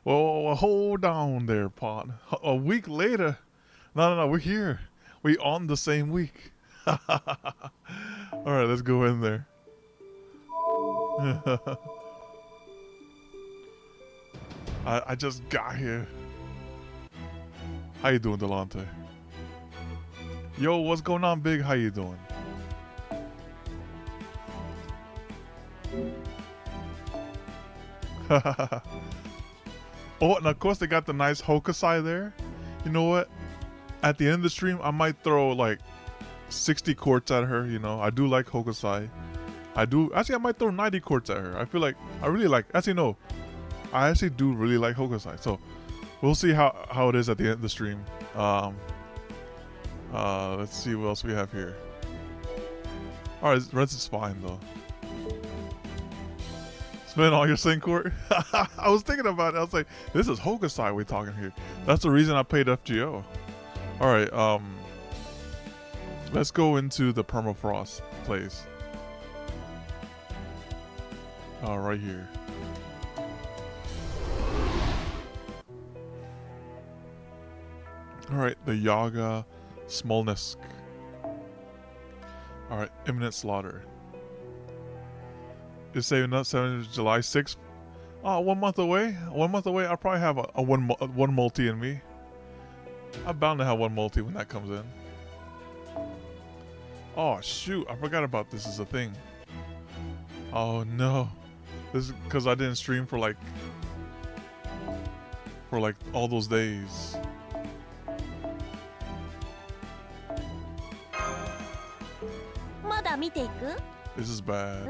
Well, hold on there, Pod. A week later. No, we're here. We on the same week. All right, let's go in there. I just got here. How you doing, Delante? Yo, what's going on, Big? How you doing? Oh, and of course they got the nice Hokusai there. You know what? At the end of the stream, I might throw like 60 quartz at her. You know, I do like Hokusai. I might throw 90 quartz at her. I feel like I really like. Actually, no, I actually do really like Hokusai. So we'll see how it is at the end of the stream. Let's see what else we have here. All right, Reds is fine though. Spend all your sync court. I was thinking about it. I was like, this is Hokusai we're talking here. That's the reason I paid FGO. All right, let's go into the permafrost place. Right here. All right, the Yaga Smolnesk. All right, imminent slaughter. It's saving up 7th July 6th. Oh, 1 month away. 1 month away. I'll probably have a one multi in me. I'm bound to have one multi when that comes in. Oh shoot! I forgot about this as a thing. Oh no, this is because I didn't stream for like all those days. This is bad.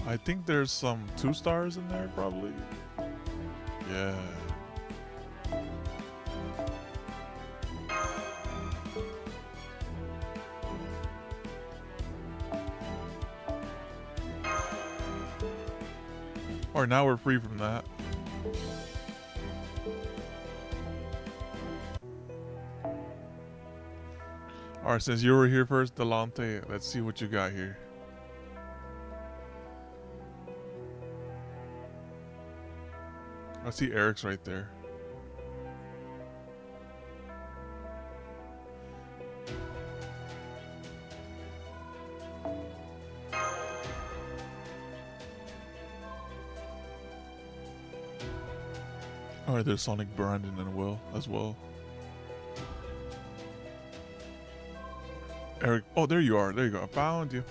I think there's some 2 stars in there, probably. Yeah. Or now we're free from that. Alright, since you were here first, Delante, let's see what you got here. I see Eric's right there. Alright, there's Sonic, Brandon, and Will as well. Eric, oh, there you are. There you go. I found you.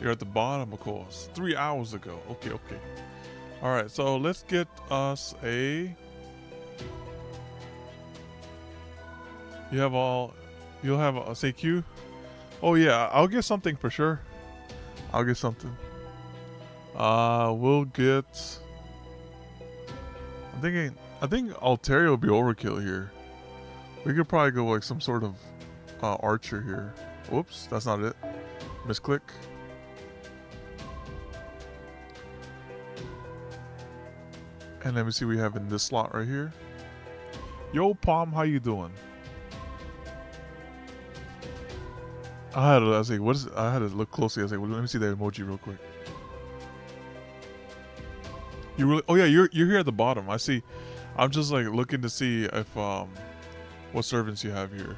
You're at the bottom, of course. 3 hours ago. Okay. All right, so let's get us a... You'll have a CQ? Oh yeah, I'll get something for sure. I'll get something. We'll get... I think Altaria will be overkill here. We could probably go like some sort of archer here. Whoops, that's not it. Misclick. And let me see what we have in this slot right here. Yo, Palm, how you doing? I had to look closely. I was like, well, let me see that emoji real quick. You really? Oh yeah, you're here at the bottom. I see. I'm just like looking to see if what servants you have here.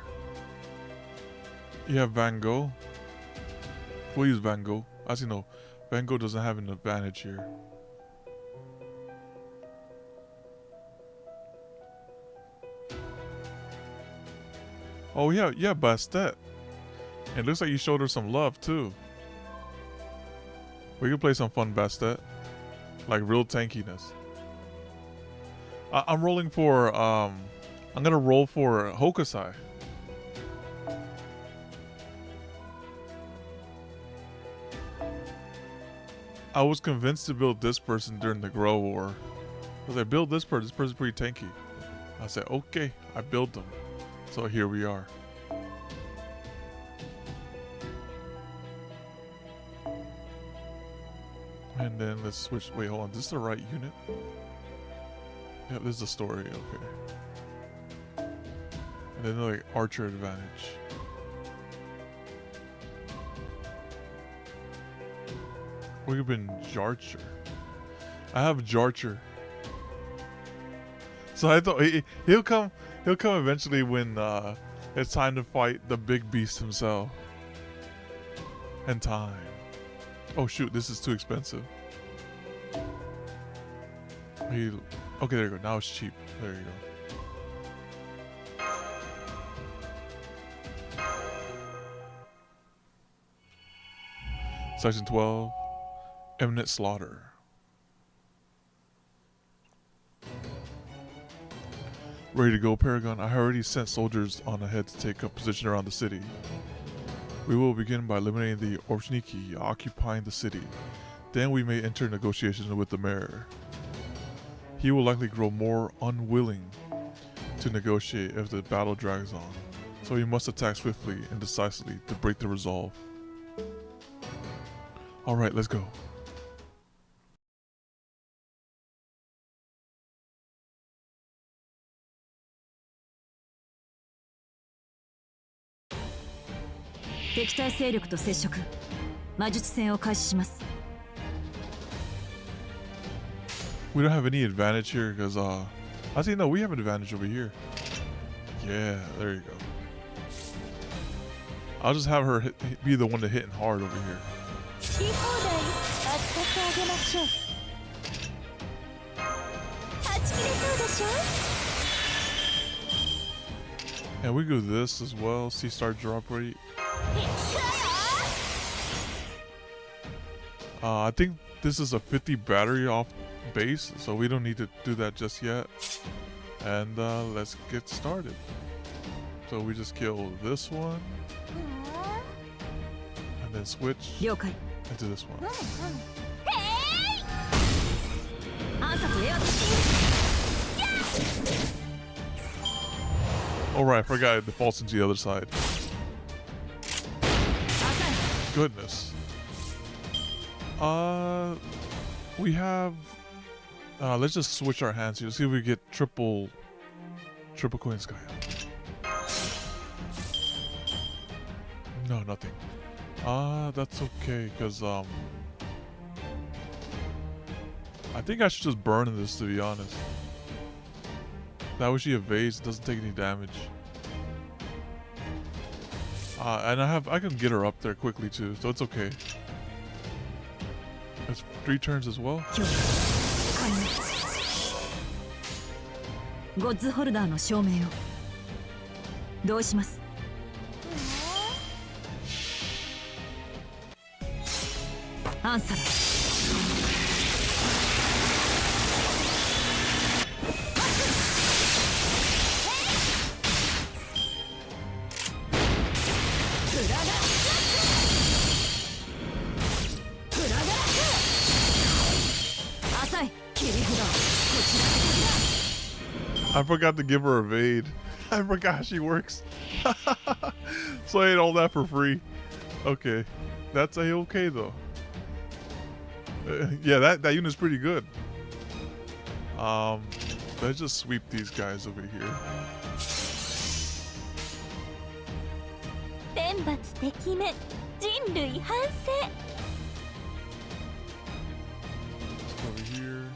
You have Van Gogh. We'll use Van Gogh. Actually, no. Van Gogh doesn't have an advantage here. Oh yeah, Bastet. It looks like you showed her some love too. We can play some fun Bastet. Like real tankiness. I'm rolling for I'm gonna roll for Hokusai. I was convinced to build this person during the Grow War. I was like, build this person. This person's pretty tanky. I said, okay, I built them. So here we are. And then let's switch. Wait, hold on. Is this the right unit? Yeah, this is the story. Okay. And then like archer advantage. We have been Jarcher. I have Jarcher. So I thought he'll come eventually when it's time to fight the big beast himself. And time. Oh shoot, this is too expensive. Okay, there you go. Now it's cheap. There you go. Section 12. Imminent slaughter. Ready to go, Paragon? I already sent soldiers on ahead to take up position around the city. We will begin by eliminating the Orchniki occupying the city. Then we may enter negotiations with the mayor. He will likely grow more unwilling to negotiate if the battle drags on, so we must attack swiftly and decisively to break the resolve. Alright, let's go. We don't have any advantage here because actually no, we have an advantage over here. Yeah, there you go. I'll just have her be the one to hitting hard over here. And we do this as well. C-star drop rate. I think this is a 50 battery off base, so we don't need to do that just yet. And let's get started. So we just kill this one, and then switch into this one. Alright, I forgot it defaults into the other side. Goodness. We have let's just switch our hands here. Let's see if we get triple coin sky. No, nothing. That's okay, because I think I should just burn this, to be honest. That way she evades, doesn't take any damage. And I can get her up there quickly too, so it's okay. That's 3 turns as well. I forgot to give her evade. I forgot she works. So I ate all that for free. Okay. That's a-okay though. Yeah, that unit's pretty good. Let's just sweep these guys over here. Over here.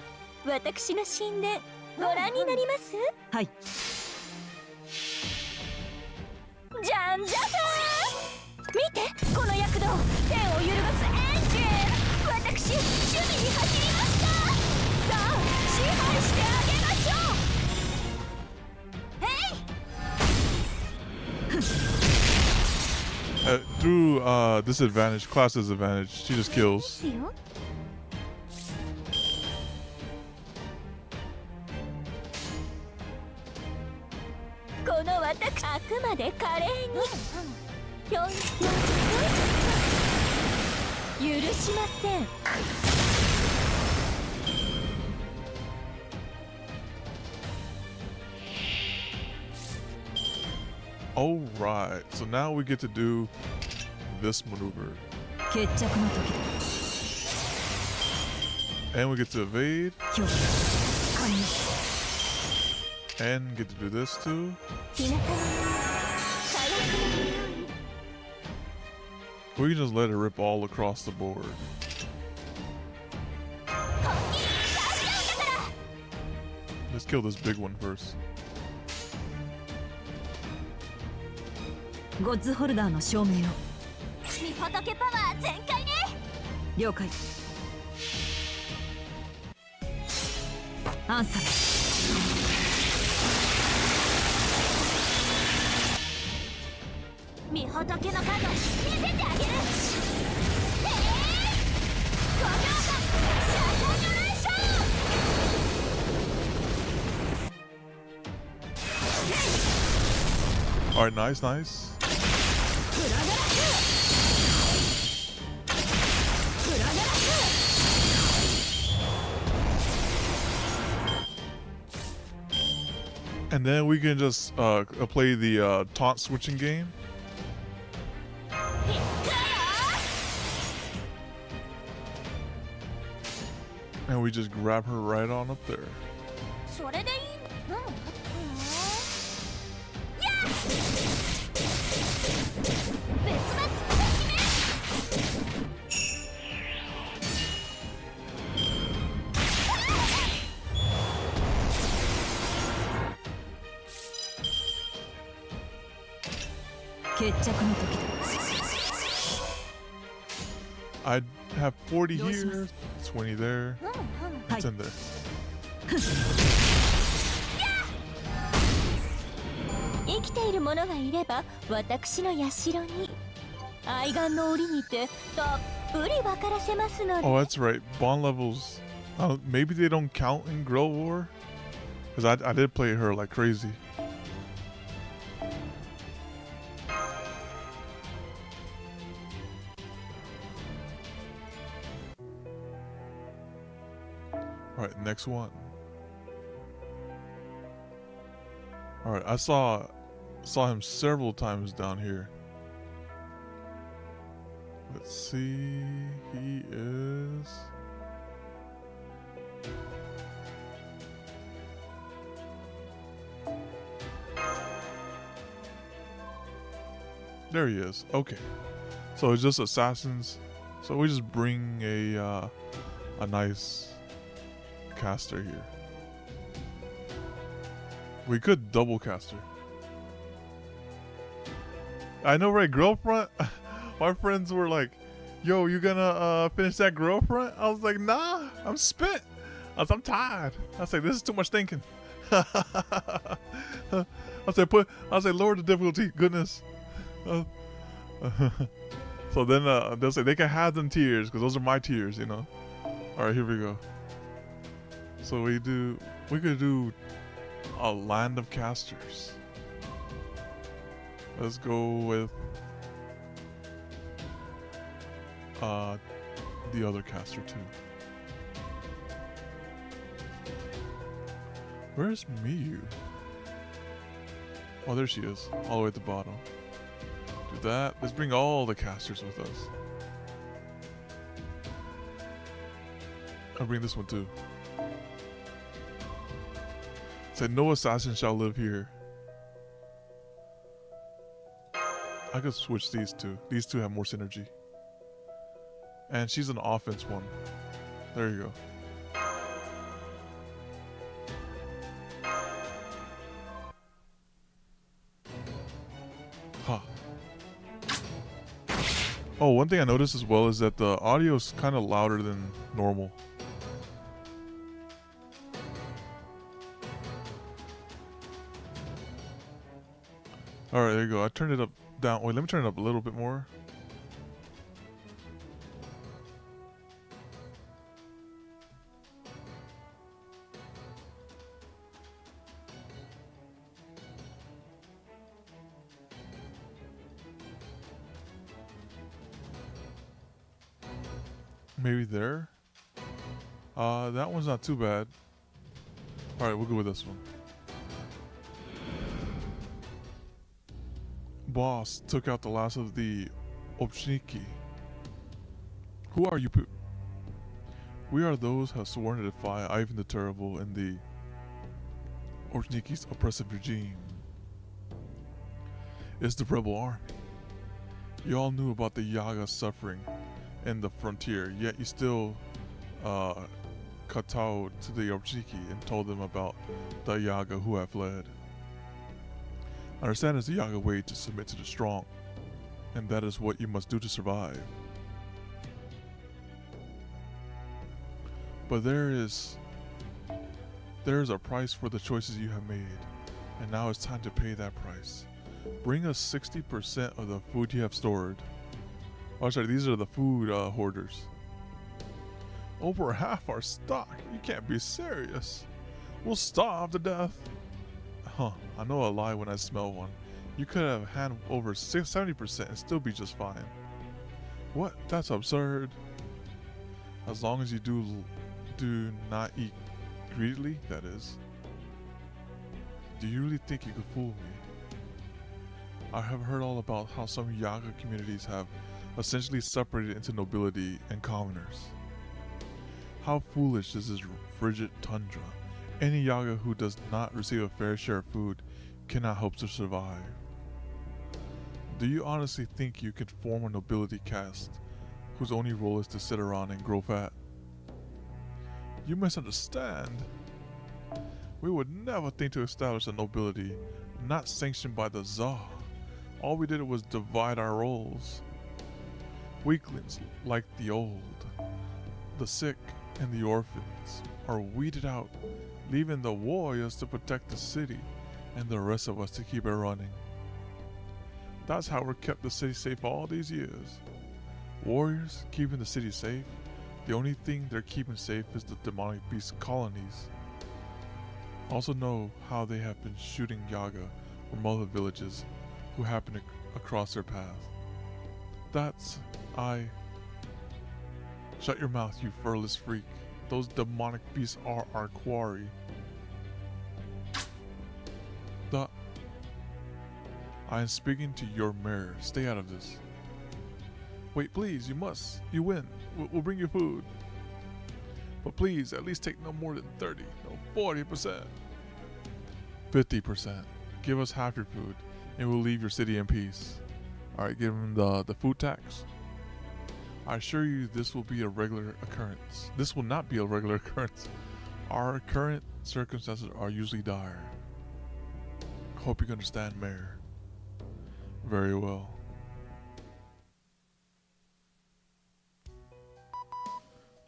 私の神殿ご覧になります？はい。じゃんじゃじゃーん！見てこの躍動、天を揺るがすエンジン！私守備に走りました！さあ支配してあげましょう！へい！ Through disadvantage, class disadvantage, she just kills. Alright, so now we get to do this maneuver. And we get to evade. And get to do this too. We can just let it rip all across the board. Let's kill this big one first. ゴッズホルダーの証明を。御仏パワー全開ね。了解。アンサー。御仏のカード見せてあげる。5秒間シャトニュレーション。 Alright, nice, nice. And then we can just play the taunt switching game. And we just grab her right on up there. それでいいの？やっ！別々決着の時だ。 I have 40 here, 20 there. It's in there. 生きている者がいれば私の社に愛玩の檻にてたっぷり分からせますので。 Oh, that's right. Bond levels. Maybe they don't count in Grow War? Because I did play her like crazy. Alright, next one. Alright, I saw him several times down here. Let's see. He is... There he is. Okay. So it's just assassins. So we just bring a nice caster here. We could double caster. I know, right? Girlfriend. My friends were like, "Yo, you gonna finish that girlfriend?" I was like, "Nah, I'm spent. I'm tired." I was like, "This is too much thinking." I said, "Lower the difficulty." Goodness. So then they'll say they can have them tiers because those are my tiers, you know. All right, here we go. So we could do a land of casters. Let's go with the other caster too. Where's Miyu? Oh, there she is, all the way at the bottom. Do that. Let's bring all the casters with us. I'll bring this one too. Said no assassin shall live here. I could switch these two. These two have more synergy. And she's an offense one. There you go. Huh. Oh, one thing I noticed as well is that the audio is kind of louder than normal. Alright, there you go. I turned it up down. Wait, let me turn it up a little bit more. Maybe there? That one's not too bad. Alright, we'll go with this one. Boss took out the last of the Obshniki. Who are you? We are those who have sworn to defy Ivan the Terrible and the Obshniki's oppressive regime. It's the rebel army. You all knew about the Yaga suffering in the frontier, yet you still kowtowed to the Orchiki and told them about the Yaga who had fled. I understand it's the Yaga way to submit to the strong, and that is what you must do to survive. But there is a price for the choices you have made, and now it's time to pay that price. Bring us 60% of the food you have stored. Oh, sorry, these are the food hoarders. Over half our stock? You can't be serious. We'll starve to death. Huh, I know a lie when I smell one. You could have had over 70% and still be just fine. What? That's absurd. As long as you do not eat greedily, that is. Do you really think you could fool me? I have heard all about how some Yaga communities have essentially separated into nobility and commoners. How foolish is this frigid tundra? Any Yaga who does not receive a fair share of food cannot hope to survive. Do you honestly think you can form a nobility caste whose only role is to sit around and grow fat? You misunderstand. We would never think to establish a nobility not sanctioned by the Tsar. All we did was divide our roles. Weaklings like the old, the sick, and the orphans are weeded out, leaving the warriors to protect the city and the rest of us to keep it running. That's how we've kept the city safe all these years. Warriors keeping the city safe. The only thing they're keeping safe is the demonic beast colonies. Also know how they have been shooting Yaga from other villages who happen to cross their path. Shut your mouth, you furless freak. Those demonic beasts are our quarry. I am speaking to your mayor. Stay out of this. Wait, please, you must. You win. We'll bring you food. But please, at least take no more than 30, no 40%. 50%. Give us half your food, and we'll leave your city in peace. Alright, give him the food tax. I assure you this will be a regular occurrence. This will not be a regular occurrence. Our current circumstances are usually dire. Hope you can understand, Mayor. Very well.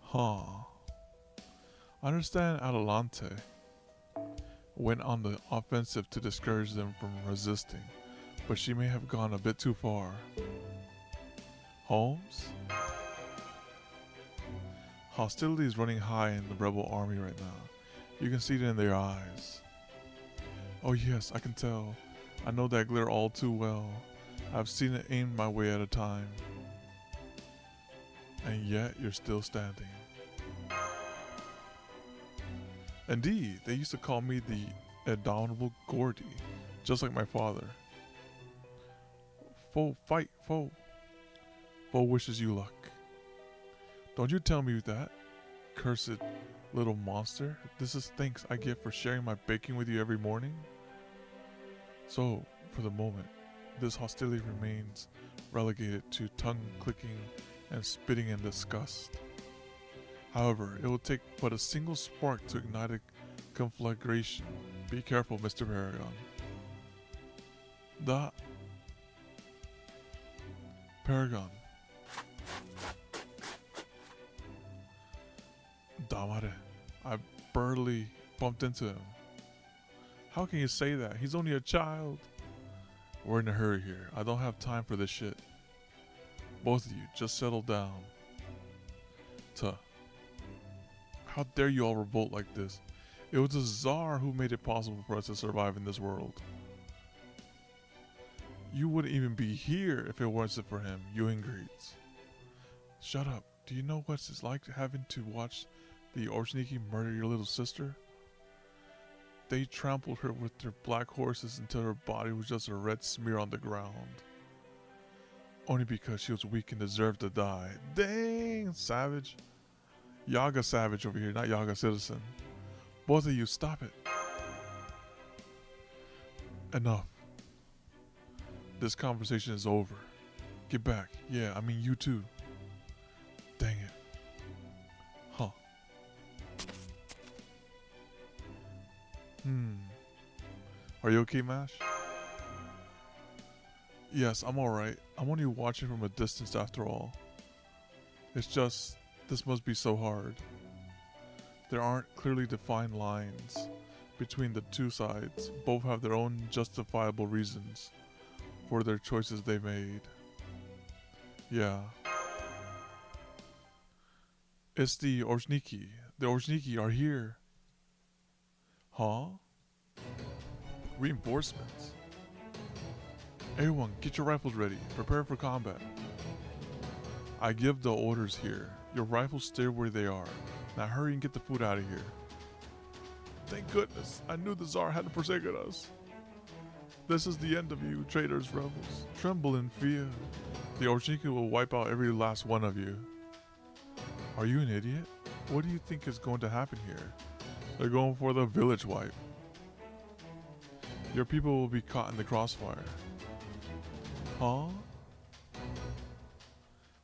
Huh. I understand Adelante went on the offensive to discourage them from resisting, but she may have gone a bit too far. Holmes? Hostility is running high in the rebel army right now. You can see it in their eyes. Oh yes, I can tell. I know that glare all too well. I've seen it aimed my way at a time. And yet you're still standing. Indeed, they used to call me the indomitable Gordy, just like my father. Foe, fight, foe. Foe wishes you luck. Don't you tell me that, cursed little monster. This is thanks I get for sharing my baking with you every morning. So, for the moment, this hostility remains relegated to tongue-clicking and spitting in disgust. However, it will take but a single spark to ignite a conflagration. Be careful, Mr. Paragon. The Paragon. Damare. I barely bumped into him. How can you say that? He's only a child. We're in a hurry here. I don't have time for this shit. Both of you, just settle down. How dare you all revolt like this? It was the Tsar who made it possible for us to survive in this world. You wouldn't even be here if it wasn't for him, you ingrates. Shut up. Do you know what it's like having to watch the Orchniki murder your little sister? They trampled her with their black horses until her body was just a red smear on the ground. Only because she was weak and deserved to die. Dang, savage. Yaga savage over here, not Yaga citizen. Both of you, stop it. Enough. This conversation is over. Get back. Yeah, I mean you too. Dang it. Huh. Are you okay, Mash? Yes, I'm alright. I'm only watching from a distance after all. It's just, this must be so hard. There aren't clearly defined lines between the two sides. Both have their own justifiable reasons for their choices they made. Yeah. It's the Orzhniki. The Orzhniki are here. Huh? Reinforcements. Everyone, get your rifles ready. Prepare for combat. I give the orders here. Your rifles stay where they are. Now hurry and get the food out of here. Thank goodness. I knew the Tsar hadn't forsaken us. This is the end of you, traitors, rebels. Tremble in fear. The Orzhniki will wipe out every last one of you. Are you an idiot? What do you think is going to happen here? They're going for the village wipe. Your people will be caught in the crossfire. Huh?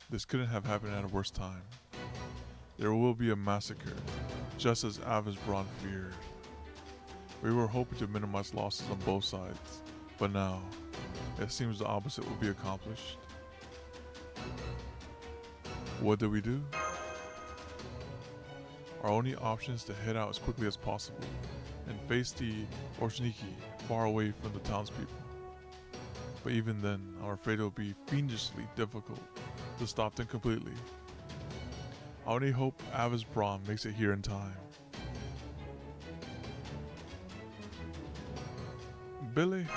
This couldn't have happened at a worse time. There will be a massacre, just as Avis Braun feared. We were hoping to minimize losses on both sides, but now, it seems the opposite will be accomplished. What do we do? Our only option is to head out as quickly as possible and face the Orzhniki far away from the townspeople. But even then, I'm afraid it will be fiendishly difficult to stop them completely. I only hope Avis Braun makes it here in time. Billy?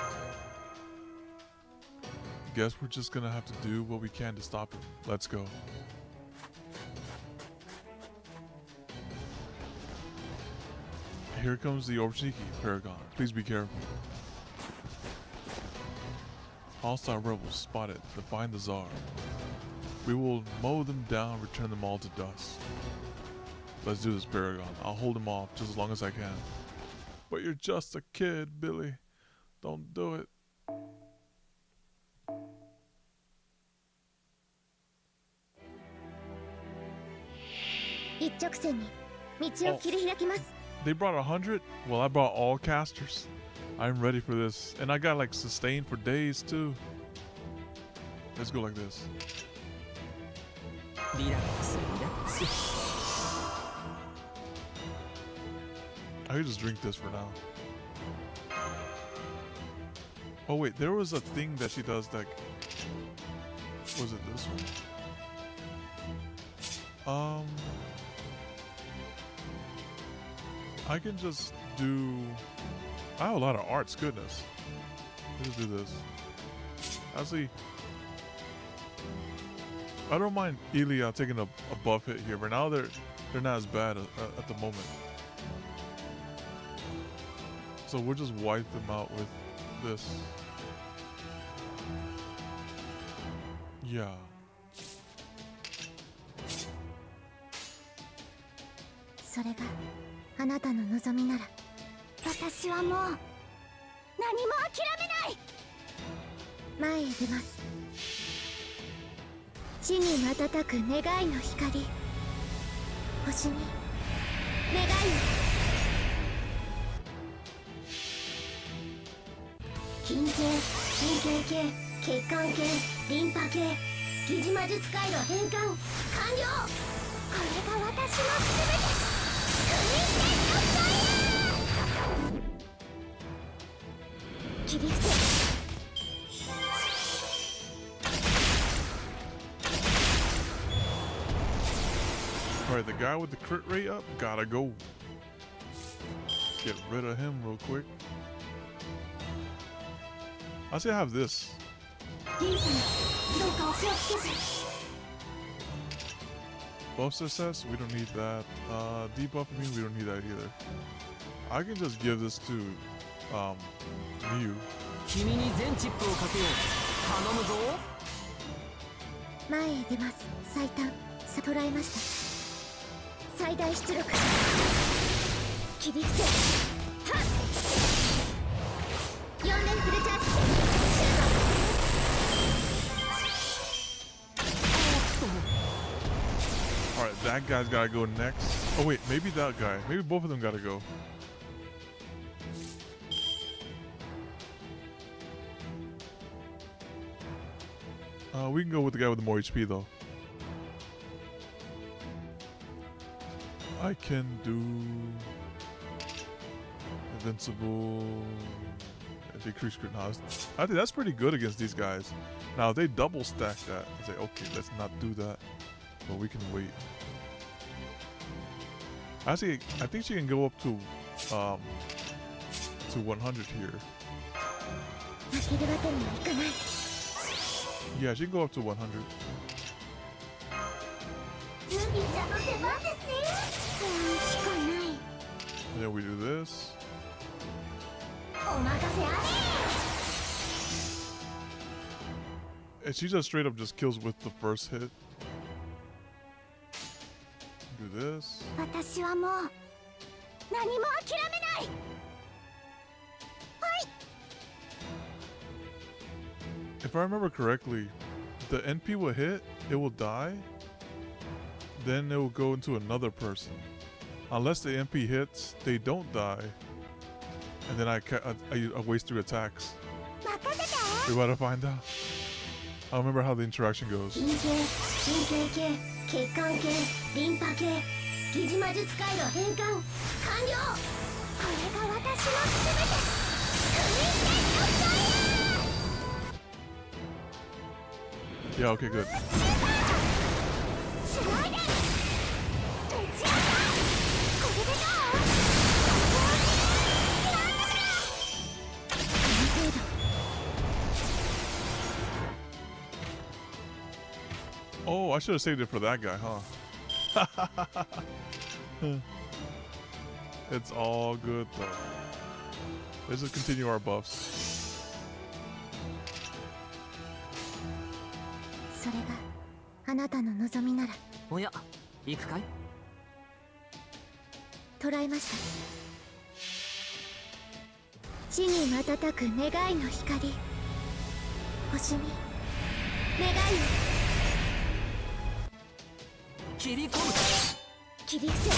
Guess we're just gonna have to do what we can to stop him. Let's go. Here comes the Orzhniki, Paragon. Please be careful. Hostile rebels spotted. Define the Tsar. We will mow them down, return them all to dust. Let's do this, Paragon. I'll hold them off just as long as I can. But you're just a kid, Billy. Don't do it. They brought 100? Well, I brought all casters. I'm ready for this. And I got like sustained for days too. Let's go like this. I could just drink this for now. Oh wait, there was a thing that she does that... Was it this one? I can just do... I have a lot of arts, goodness. Let's do this. Actually, I don't mind Elia taking a buff hit here, but now they're not as bad at the moment. So we'll just wipe them out with this. Yeah. それがあなたの望みなら私はもう何も諦めない。前へ出ます。地に瞬く願いの光、星に願いを。筋系、神経系、血管系、リンパ系、疑似魔術回路変換完了。これが私の全て。切り伏せ。Alright, the guy with the crit rate up, gotta go. Get rid of him real quick. I say I have this. Buff success, we don't need that. Debuff me, we don't need that either. I can just give this to Miu. 君に全チップをかけよう。頼むぞ。前へ出ます。最短捉えました。最大出力。切り伏せ。はっ。4連フルチャージ。シュート。Alright, that guy's gotta go next. Oh wait, maybe that guy. Maybe both of them gotta go. We can go with the guy with the more HP though. I can do invincible, decrease crit. No, I think that's pretty good against these guys. Now if they double stack that, I say okay, let's not do that, but we can wait. Actually, I think she can go up to 100 here. Yeah, she can go up to 100. And then we do this. And she just straight up just kills with the first hit. Do this. If I remember correctly, the NP will hit, it will die, then it will go into another person. Unless the NP hits, they don't die, and then I waste 3 attacks. We about to find out. I don't remember how the interaction goes. Yeah, okay, good. Oh, I should have saved it for that guy, huh? It's all good though. Let's just continue our buffs. それがあなたの望みなら。おや、行くかい？捉えました。地に瞬く願いの光。星に願いを。切り込む。切り伏せ。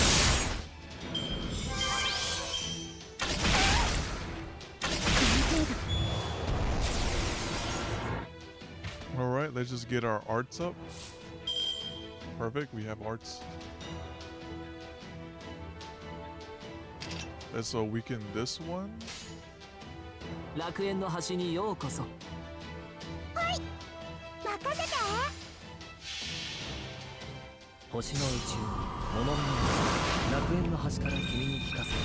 Alright, let's just get our arts up. Perfect, we have arts. Let's weaken this one. 楽園の端にようこそ。はい、任せて。星の宇宙に物の楽園の端から君に聞かせた。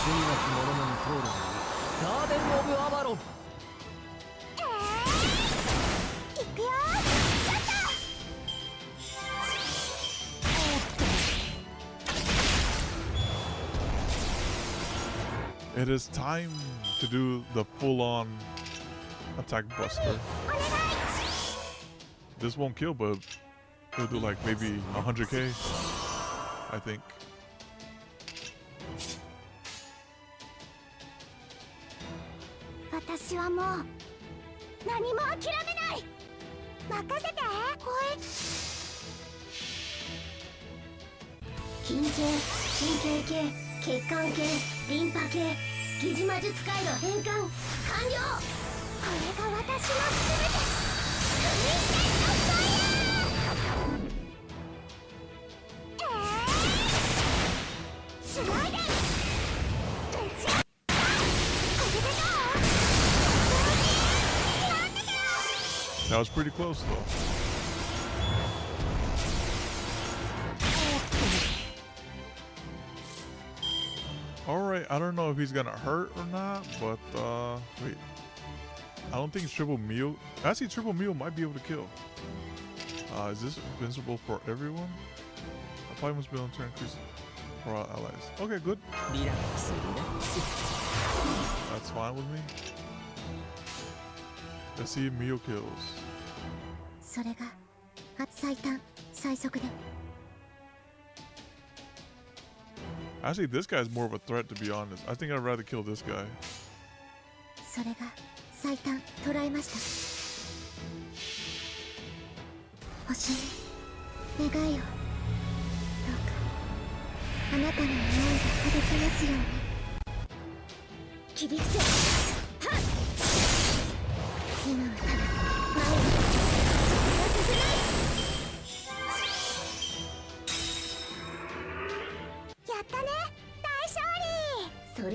罪なき者のに通るのにガーデン・オブ・アバロン。 It is time to do the full-on attack buster. This won't kill, but it'll do like maybe 100k, I think. 私はもう何も諦めない。任せて。筋系、神経系、血管系、リンパ系、疑似魔術回路変換完了。これが私の全て。しないで。 That was pretty close though. Alright, I don't know if he's gonna hurt or not, but wait. I don't think Triple Meal. Actually, Triple Meal might be able to kill. Is this invincible for everyone? I probably must be able to increase for our allies. Okay, good. That's fine with me. Let's see if Mio kills. それが最短最速で。 Actually, this guy's more of a threat, to be honest. I think I'd rather kill this guy. それが最短捉えました。星に願いを。どうかあなたの思いが届きますように。切り伏せ。はっ。今はただ前に。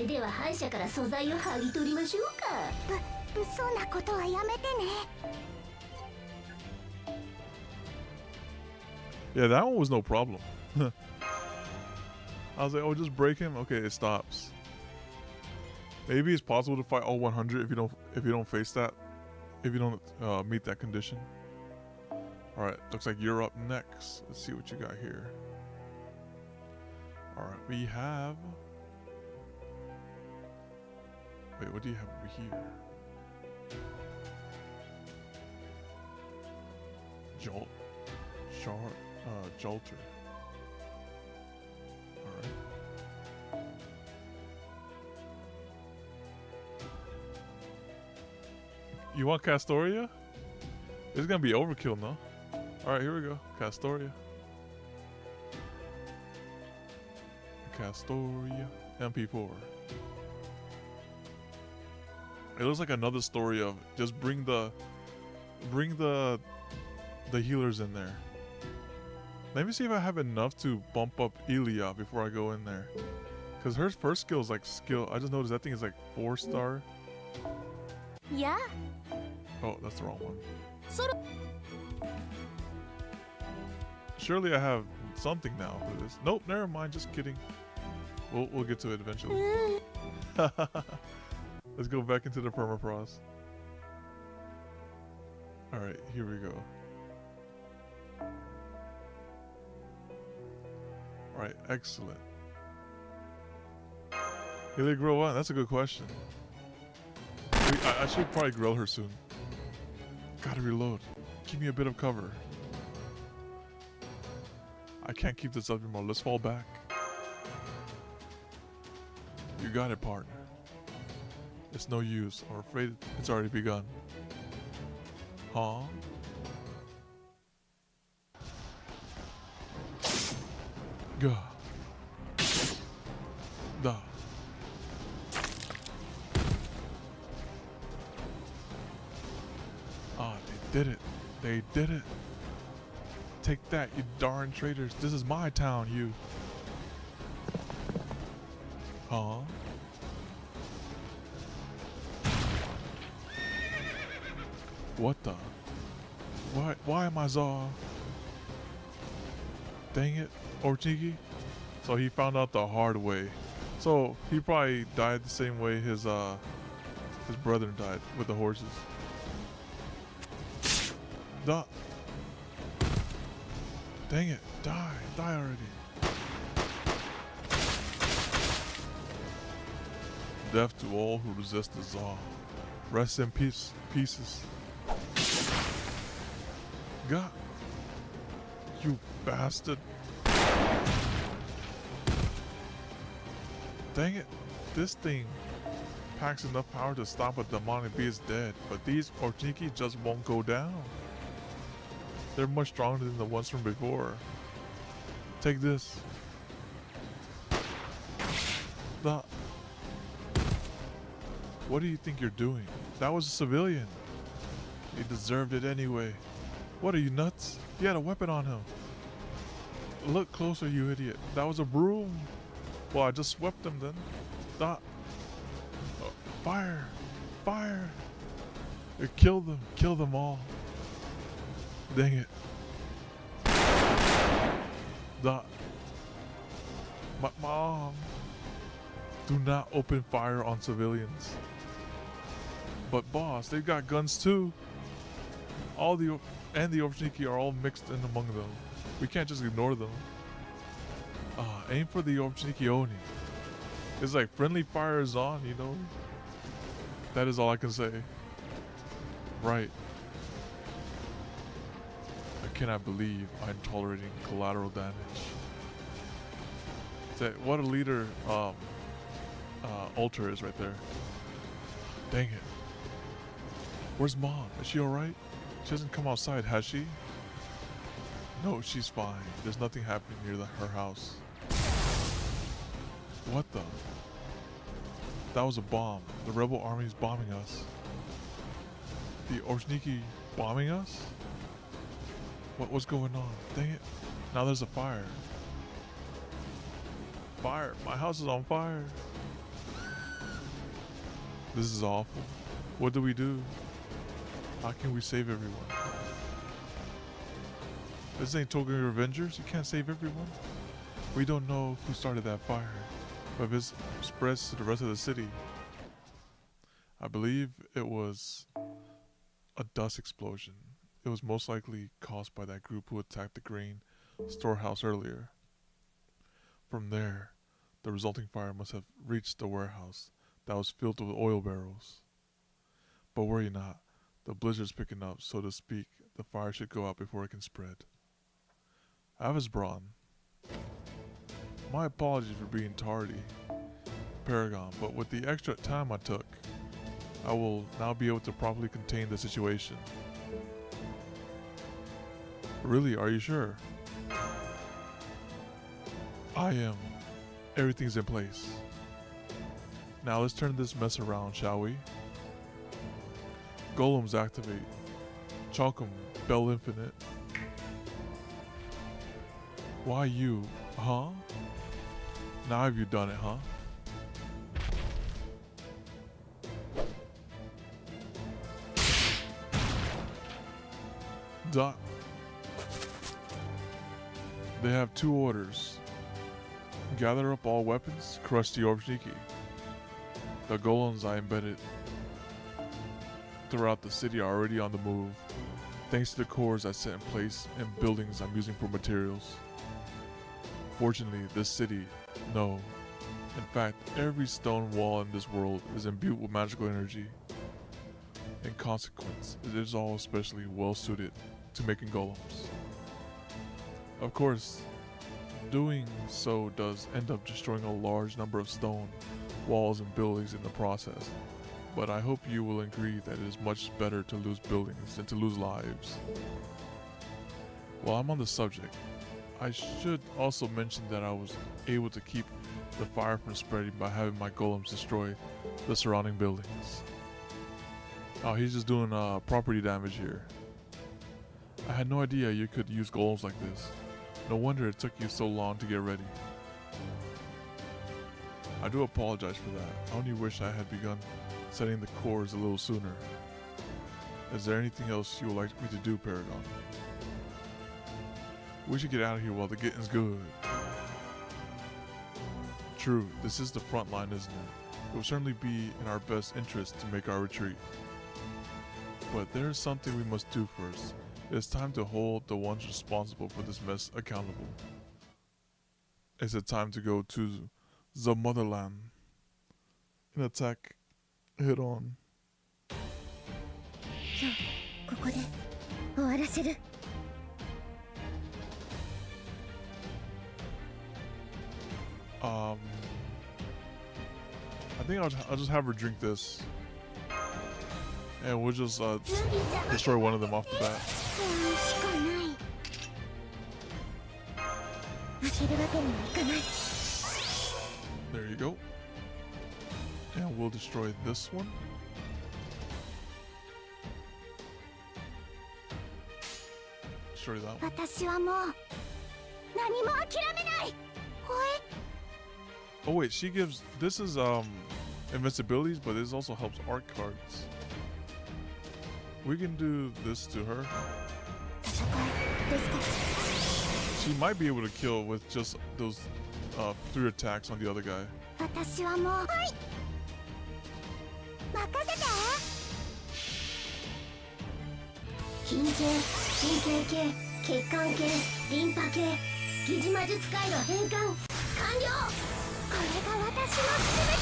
れでは反社から素材を剥ぎ取りましょうか。そんなことはやめてね。 Yeah, that one was no problem. I was like, oh, just break him. Okay, it stops. Maybe it's possible to fight all 100 if you don't face that, if you don't meet that condition. All right, looks like you're up next. Let's see what you got here. All right, we have. Wait, what do you have over here? Jolter. Alright. You want Castoria? It's gonna be overkill, no? Alright, here we go. Castoria. MP4. It looks like another story of just bring the healers in there. Let me see if I have enough to bump up Elia before I go in there. Because her first skill is like skill. I just noticed that thing is like 4-star. Yeah. Oh, that's the wrong one. Surely I have something now for this. Nope, never mind. Just kidding. We'll get to it eventually. Let's go back into the permafrost. All right, here we go. All right, excellent. Will they grow on? That's a good question. I should probably grill her soon. Gotta reload. Give me a bit of cover. I can't keep this up anymore. Let's fall back. You got it, partner. It's no use. I'm afraid it's already begun. Huh? Gah. Da. Ah, they did it. They did it. Take that, you darn traitors. This is my town, you. Huh? What the? Why am I Zaw? Dang it, Orchigi. So he found out the hard way. So he probably died the same way his brother died with the horses. Duh. Dang it, die already. Death to all who resist the Zaw. Rest in peace, pieces. God, you bastard. Dang it, this thing packs enough power to stop a demonic beast dead, but these Orchniki just won't go down. They're much stronger than the ones from before. Take this. What do you think you're doing? That was a civilian. He deserved it anyway. What are you, nuts? He had a weapon on him. Look closer, you idiot. That was a broom. Well, I just swept him then. Fire! Fire! It killed them. Kill them all. Dang it. My mom. Do not open fire on civilians. But boss, they've got guns too. All the Orchniki are all mixed in among them. We can't just ignore them. Aim for the Orchniki Oni. It's like friendly fire is on, you know? That is all I can say. Right. I cannot believe I'm tolerating collateral damage. What a leader Alter is right there. Dang it. Where's Mom? Is she alright? She hasn't come outside, has she? No, she's fine. There's nothing happening near her house. What the? That was a bomb. The rebel army is bombing us. The Orchniki bombing us? What's going on? Dang it. Now there's a fire. Fire. My house is on fire. This is awful. What do we do? How can we save everyone? This ain't Tokyo Revengers. You can't save everyone. We don't know who started that fire, but if it spreads to the rest of the city, I believe it was a dust explosion. It was most likely caused by that group who attacked the grain storehouse earlier. From there, the resulting fire must have reached the warehouse that was filled with oil barrels. But worry not, the blizzard's picking up, so to speak. The fire should go out before it can spread. Avasbraun. My apologies for being tardy, Paragon, but with the extra time I took, I will now be able to properly contain the situation. Really, are you sure? I am. Everything's in place. Now let's turn this mess around, shall we? Golems activate. Chalkum, Bell Infinite. Why you, huh? Now have you done it, huh? They have two orders. Gather up all weapons, crush the Orbshniki. The golems I embedded throughout the city are already on the move, thanks to the cores I set in place and buildings I'm using for materials. Fortunately, this city, no. In fact, every stone wall in this world is imbued with magical energy. In consequence, it is all especially well suited to making golems. Of course, doing so does end up destroying a large number of stone walls and buildings in the process, but I hope you will agree that it is much better to lose buildings than to lose lives. While I'm on the subject, I should also mention that I was able to keep the fire from spreading by having my golems destroy the surrounding buildings. Oh, he's just doing property damage here. I had no idea you could use golems like this. No wonder it took you so long to get ready. I do apologize for that. I only wish I had begun setting the cores a little sooner. Is there anything else you would like me to do, Paragon? We should get out of here while the getting's good. True, this is the front line, isn't it? It will certainly be in our best interest to make our retreat. But there is something we must do first. It is time to hold the ones responsible for this mess accountable. It's a time to go to the motherland and attack head on. 今日ここで終わらせる。I think I'll just have her drink this, and we'll just destroy one of them off the bat. しかない。負けるわけにはいかない。 There you go. And we'll destroy this one. Destroy that one. 私はもう何も諦めない。ほえ。 Oh wait, she gives, this is invincibilities, but this also helps art cards. We can do this to her. 戦いですか。 She might be able to kill with just those 3 attacks on the other guy. 私はもうはい任せて。筋系、神経系、血管系、リンパ系、疑似魔術界の変換完了。これが私の全て。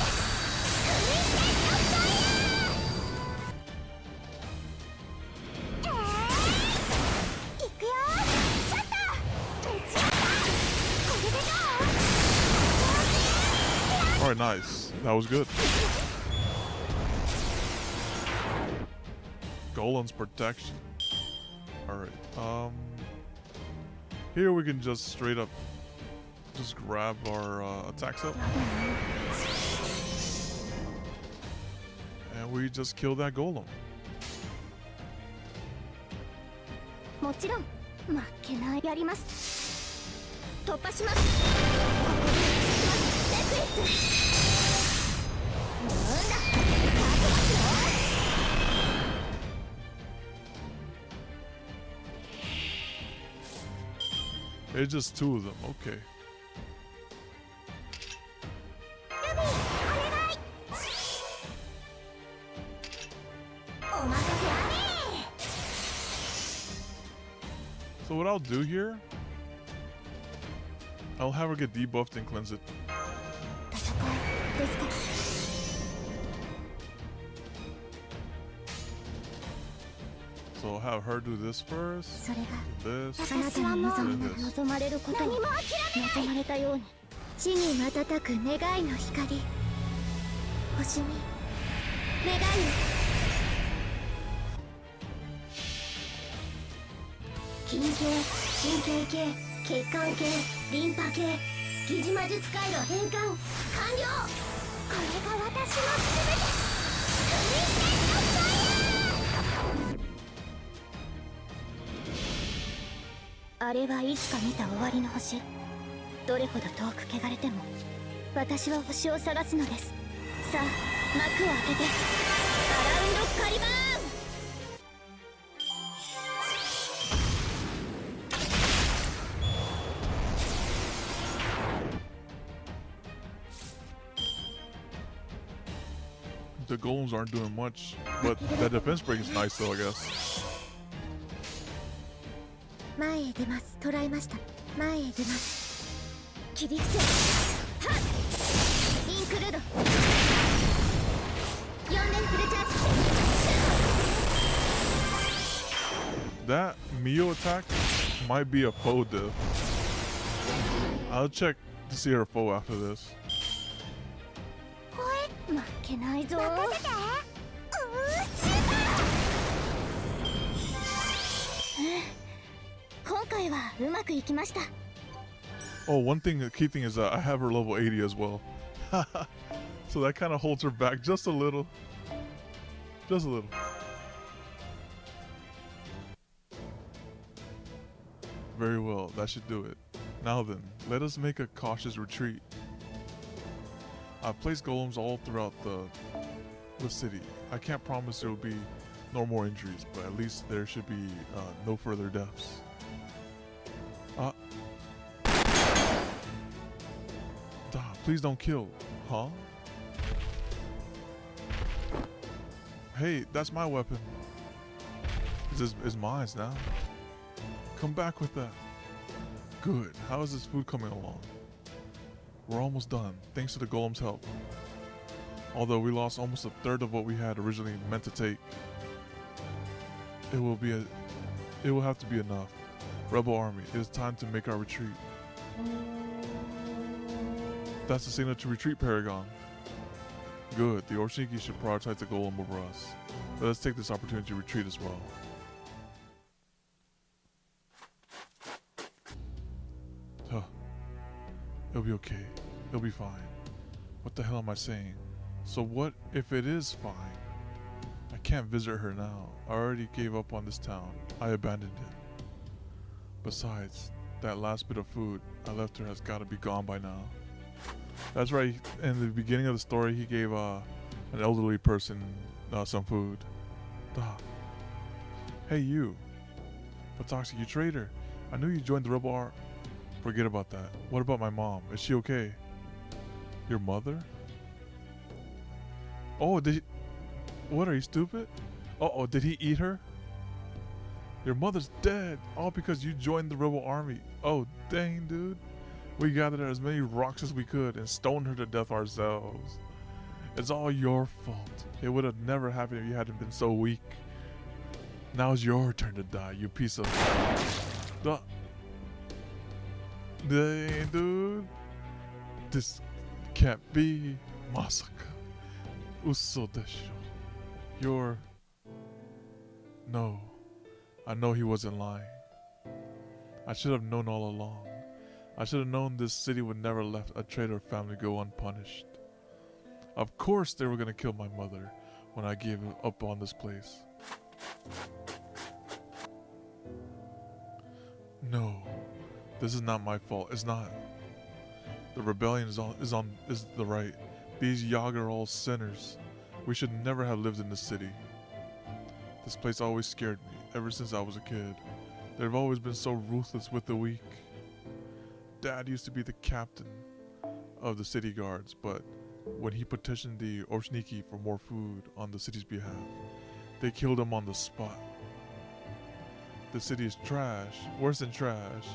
クイズテストファイヤー。いくよ。ちょっと。打ち合った。これでどう？ Alright, nice. That was good. Golem's protection. Alright, here we can just straight up just grab our attacks up. And we just kill that golem. もちろん負けない。やります。突破します。ここでセクレス。なんだ。It's just two of them. Okay. So what I'll do here, I'll have her get debuffed and cleanse it. So I'll have her do this first, this, 私はもう and this. 望まれることを望まれたように地に瞬く願いの光星に願いを筋系神経系血管系リンパ系疑似魔術回路変換完了これが私の全てクリステッドファイヤーあれはいつか見た終わりの星どれほど遠く汚れても私は星を探すのですさあ幕を開けてアラウンドカリバーンThe golems aren't doing much, but that defense break is nice though, I guess. 前へ出ます捕らえました前へ出ます切り伏せはっインクルード4連フルチャージシュート That Mio attack might be a foe diff. I'll check to see her foe after this. 負けないぞ任せて今回はうまくいきました Oh, one thing, the key thing is that I have her level 80 as well. So that kind of holds her back just a little. Just a little. Very well, that should do it. Now then, let us make a cautious retreat. I've placed golems all throughout the city. I can't promise there will be no more injuries, but at least there should be no further deaths. Please don't kill. Huh? Hey, that's my weapon. It's mine now. Come back with that. Good. How is this food coming along? We're almost done, thanks to the golem's help. Although we lost almost a third of what we had originally meant to take. It will have to be enough. Rebel army, it is time to make our retreat. That's the signal to retreat, Paragon. Good, the Orshinki should prioritize the golem over us. Let us take this opportunity to retreat as well. Huh. It'll be okay. It'll be fine. What the hell am I saying? So what if it is fine? I can't visit her now. I already gave up on this town. I abandoned it. Besides, that last bit of food I left her has got to be gone by now. That's right. In the beginning of the story, he gave an elderly person some food. Duh. Hey, you. Patoxy, you traitor. I knew you joined the rebel army. Forget about that. What about my mom? Is she okay? Your mother? Oh, what, are you stupid? Uh-oh, did he eat her? Your mother's dead. All because you joined the rebel army. Oh, dang, dude. We gathered as many rocks as we could and stoned her to death ourselves. It's all your fault. It would have never happened if you hadn't been so weak. Now it's your turn to die, you piece of... Dang, dude. This can't be. Masaka. Uso desho. You're... No. I know he wasn't lying. I should have known all along. I should have known this city would never let a traitor family go unpunished. Of course they were gonna kill my mother when I gave up on this place. No, this is not my fault. It's not. The rebellion is the right. These Yag are all sinners. We should never have lived in this city. This place always scared me, ever since I was a kid. They've always been so ruthless with the weak. Dad used to be the captain of the city guards, but when he petitioned the Orshniki for more food on the city's behalf, they killed him on the spot. The city is trash, worse than trash.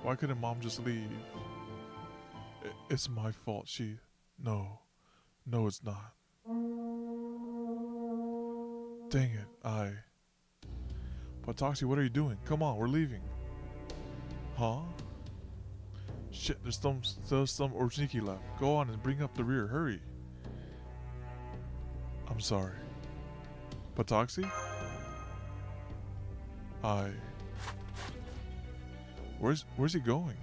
Why couldn't Mom just leave? It's my fault, No, it's not. Dang it, Patoxy, what are you doing? Come on, we're leaving. Huh? Shit, there's still some Orshniki left. Go on and bring up the rear, hurry. I'm sorry. Patoxy? Where's he going?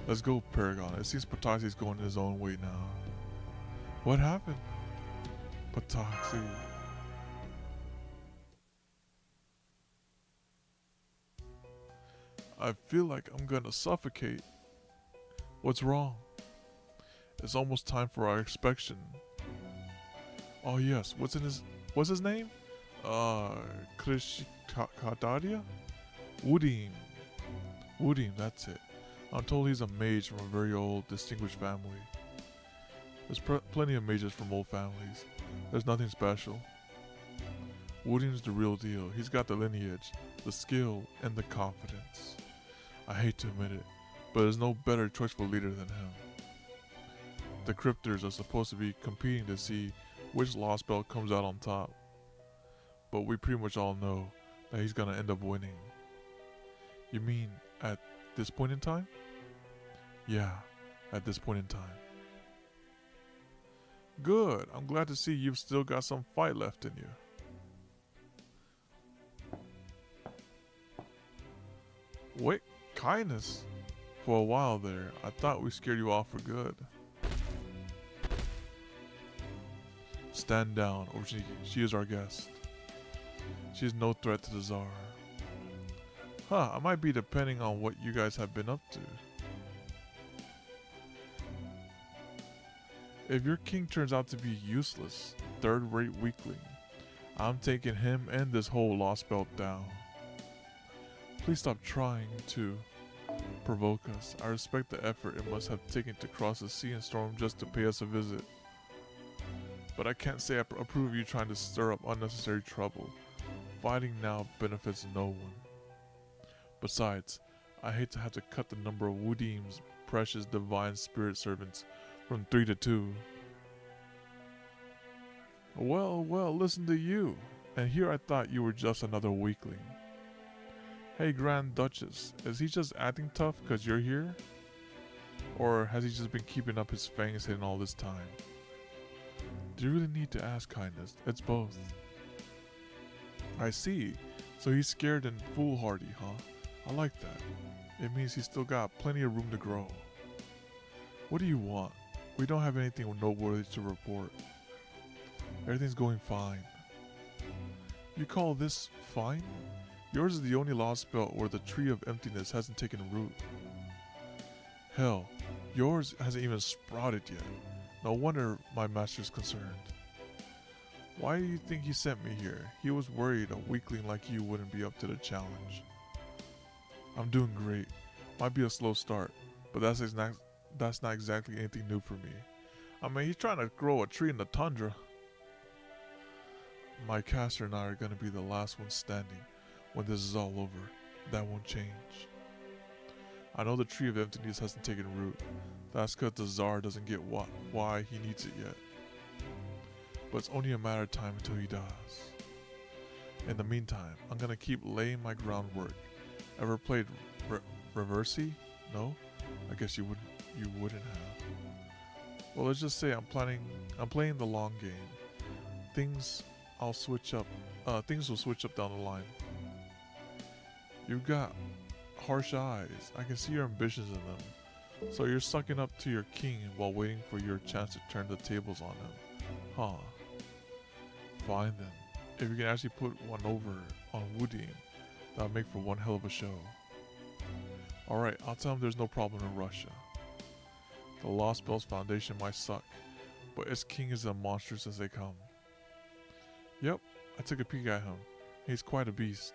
Let's go, Paragon. It seems Patoxy's going his own way now. What happened? Patoxy. I feel like I'm gonna suffocate. What's wrong? It's almost time for our inspection. Oh yes, what's his name? Krishkadaria? Woodim, that's it. I'm told he's a mage from a very old, distinguished family. There's plenty of mages from old families. There's nothing special. Woodim's the real deal. He's got the lineage, the skill, and the confidence. I hate to admit it, but there's no better choice for leader than him. The cryptors are supposed to be competing to see which Lostbelt comes out on top. But we pretty much all know that he's gonna end up winning. You mean at this point in time? Yeah, at this point in time. Good, I'm glad to see you've still got some fight left in you. Wait, kindness? For a while there, I thought we scared you off for good. Stand down, Orshniki. She is our guest. She is no threat to the Tsar. Huh, I might be depending on what you guys have been up to. If your king turns out to be useless, third-rate weakling, I'm taking him and this whole Lostbelt down. Please stop trying to provoke us. I respect the effort it must have taken to cross the sea and storm just to pay us a visit. But I can't say I approve of you trying to stir up unnecessary trouble. Fighting now benefits no one. Besides, I hate to have to cut the number of Woodim's precious divine spirit servants from 3 to 2. Well, listen to you. And here I thought you were just another weakling. Hey, Grand Duchess, is he just acting tough because you're here? Or has he just been keeping up his fangs hidden all this time? Do you really need to ask, kindness? It's both. I see. So he's scared and foolhardy, huh? I like that. It means he's still got plenty of room to grow. What do you want? We don't have anything noteworthy to report. Everything's going fine. You call this fine? Yours is the only Lostbelt where the tree of emptiness hasn't taken root. Hell, yours hasn't even sprouted yet. No wonder my master's concerned. Why do you think he sent me here? He was worried a weakling like you wouldn't be up to the challenge. I'm doing great. Might be a slow start, but that's not exactly anything new for me. I mean, he's trying to grow a tree in the tundra. My caster and I are going to be the last ones standing when this is all over. That won't change. I know the tree of emptiness hasn't taken root. That's because the Tsar doesn't get why he needs it yet. But it's only a matter of time until he does. In the meantime, I'm going to keep laying my groundwork. Ever played Reversi? No? I guess you wouldn't have. Well, let's just say I'm playing the long game. Things will switch up down the line. You've got harsh eyes. I can see your ambitions in them. So you're sucking up to your king while waiting for your chance to turn the tables on him. Huh. Fine then. If you can actually put one over on Woodim, that'll make for one hell of a show. Alright, I'll tell him there's no problem in Russia. The Lostbelt's foundation might suck, but its king is as monstrous as they come. Yep, I took a peek at him. He's quite a beast.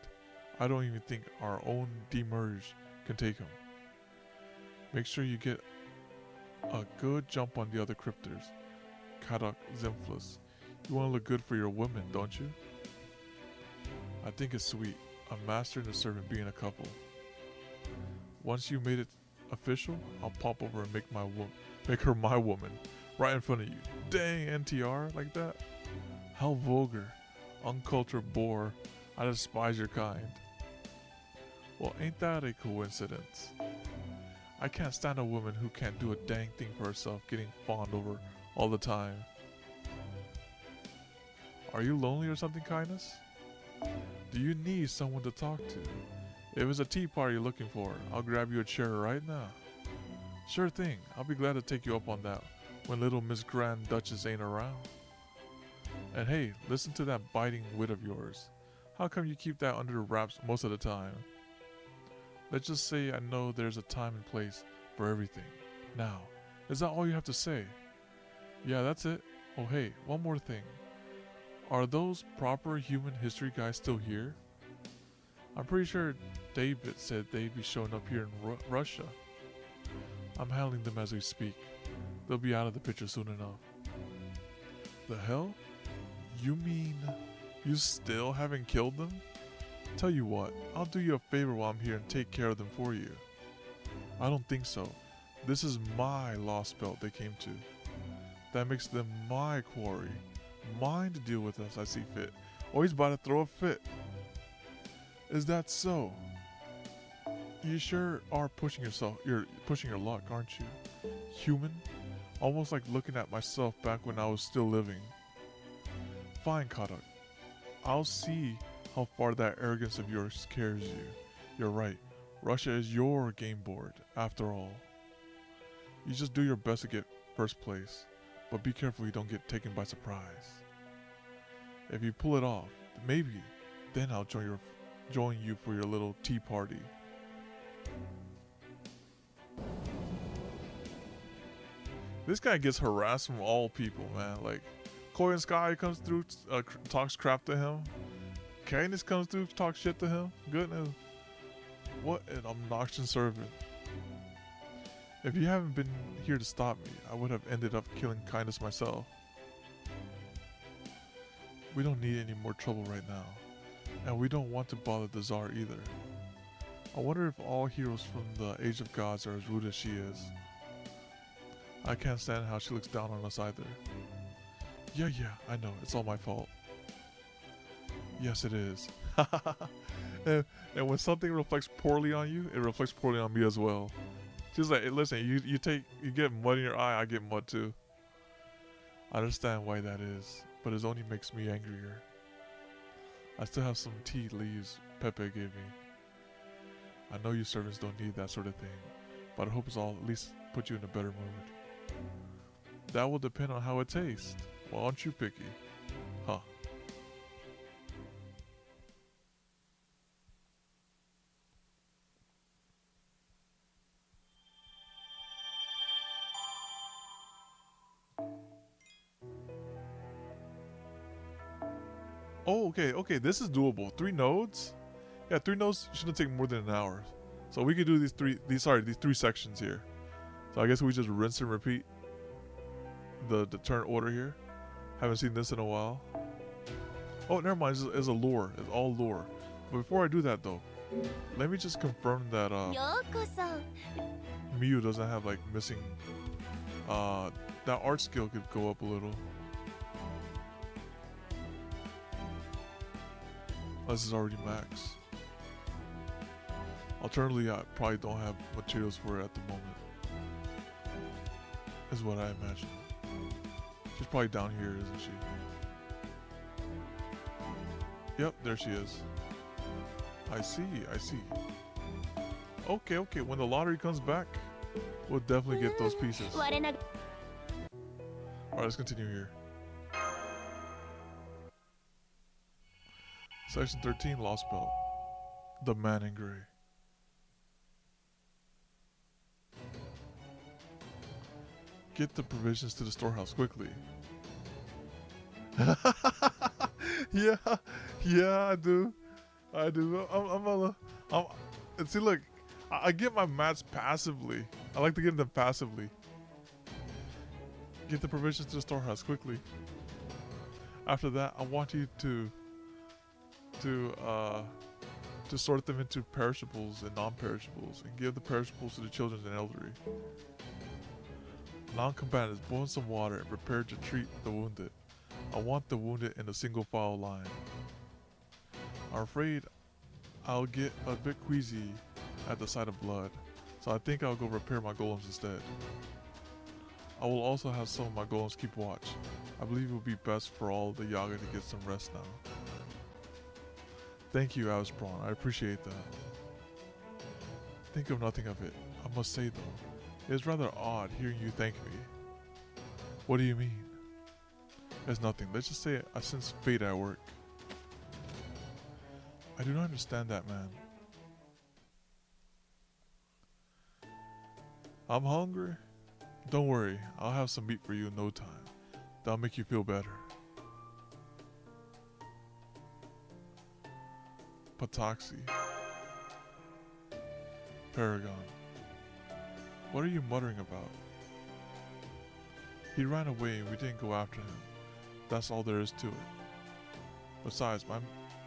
I don't even think our own demerge can take him. Make sure you get a good jump on the other cryptors. Kadak Zimflus. You want to look good for your women, don't you? I think it's sweet. A master and a servant being a couple. Once you made it official, I'll pop over and make her my woman. Right in front of you. Dang, NTR like that? How vulgar. Uncultured bore. I despise your kind. Well, ain't that a coincidence? I can't stand a woman who can't do a dang thing for herself, getting fawned over all the time. Are you lonely or something, Kindness? Do you need someone to talk to? If it's a tea party you're looking for, I'll grab you a chair right now. Sure thing, I'll be glad to take you up on that when little Miss Grand Duchess ain't around. And hey, listen to that biting wit of yours. How come you keep that under wraps most of the time? Let's just say I know there's a time and place for everything. Now, is that all you have to say? Yeah, that's it. Oh hey, one more thing. Are those proper human history guys still here? I'm pretty sure David said they'd be showing up here in Russia. I'm handling them as we speak. They'll be out of the picture soon enough. The hell? You mean you still haven't killed them? Tell you what, I'll do you a favor while I'm here and take care of them for you. I don't think so. This is my Lostbelt they came to. That makes them my quarry. Mine to deal with as I see fit. Oh, he's about to throw a fit. Is that so? You sure are pushing yourself. You're pushing your luck, aren't you? Human? Almost like looking at myself back when I was still living. Fine, Kadak. I'll see how far that arrogance of yours carries you. You're right. Russia is your game board, after all. You just do your best to get first place, but be careful you don't get taken by surprise. If you pull it off, maybe then I'll join you for your little tea party. This guy gets harassed from all people, man. Like, Koi and Sky comes through, talks crap to him. Candace comes through, talks shit to him. Goodness. What an obnoxious servant. If you haven't been here to stop me, I would have ended up killing Kindness myself. We don't need any more trouble right now. And we don't want to bother the Tsar either. I wonder if all heroes from the Age of Gods are as rude as she is. I can't stand how she looks down on us either. Yeah, I know. It's all my fault. Yes, it is. and when something reflects poorly on you, it reflects poorly on me as well. She's like, hey, listen, you get mud in your eye, I get mud too. I understand why that is, but it only makes me angrier. I still have some tea leaves Pepe gave me. I know you servants don't need that sort of thing, but I hope it's all at least put you in a better mood. That will depend on how it tastes. Well, aren't you picky? Huh. Oh, okay, this is doable. 3 nodes? Yeah, 3 nodes shouldn't take more than an hour. So we could do these three sections here. So I guess we just rinse and repeat the turn order here. Haven't seen this in a while. Oh, never mind, it's a lore. It's all lore. But before I do that though, let me just confirm that Miyu doesn't have like missing that art skill could go up a little. This is already max. Alternatively, I probably don't have materials for it at the moment. Is what I imagine. She's probably down here, isn't she? Yep, there she is. I see. Okay, when the lottery comes back, we'll definitely get those pieces. Alright, let's continue here. Section 13, Lostbelt. The Man in Grey. Get the provisions to the storehouse quickly. Yeah, yeah, I do. And see, look, I get my mats passively. I like to get them passively. Get the provisions to the storehouse quickly. After that, I want you to sort them into perishables and non-perishables, and give the perishables to the children and elderly. Non-combatants, boil some water and prepare to treat the wounded. I want the wounded in a single file line. I'm afraid I'll get a bit queasy at the sight of blood, so I think I'll go repair my golems instead. I will also have some of my golems keep watch. I believe it will be best for all the Yaga to get some rest now. Thank you, Avasprawn. I appreciate that. Think of nothing of it. I must say though, it is rather odd hearing you thank me. What do you mean? It's nothing. Let's just say I sense fate at work. I do not understand that, man. I'm hungry. Don't worry, I'll have some meat for you in no time. That'll make you feel better. Pataxi. Paragon. What are you muttering about? He ran away and we didn't go after him. That's all there is to it. Besides,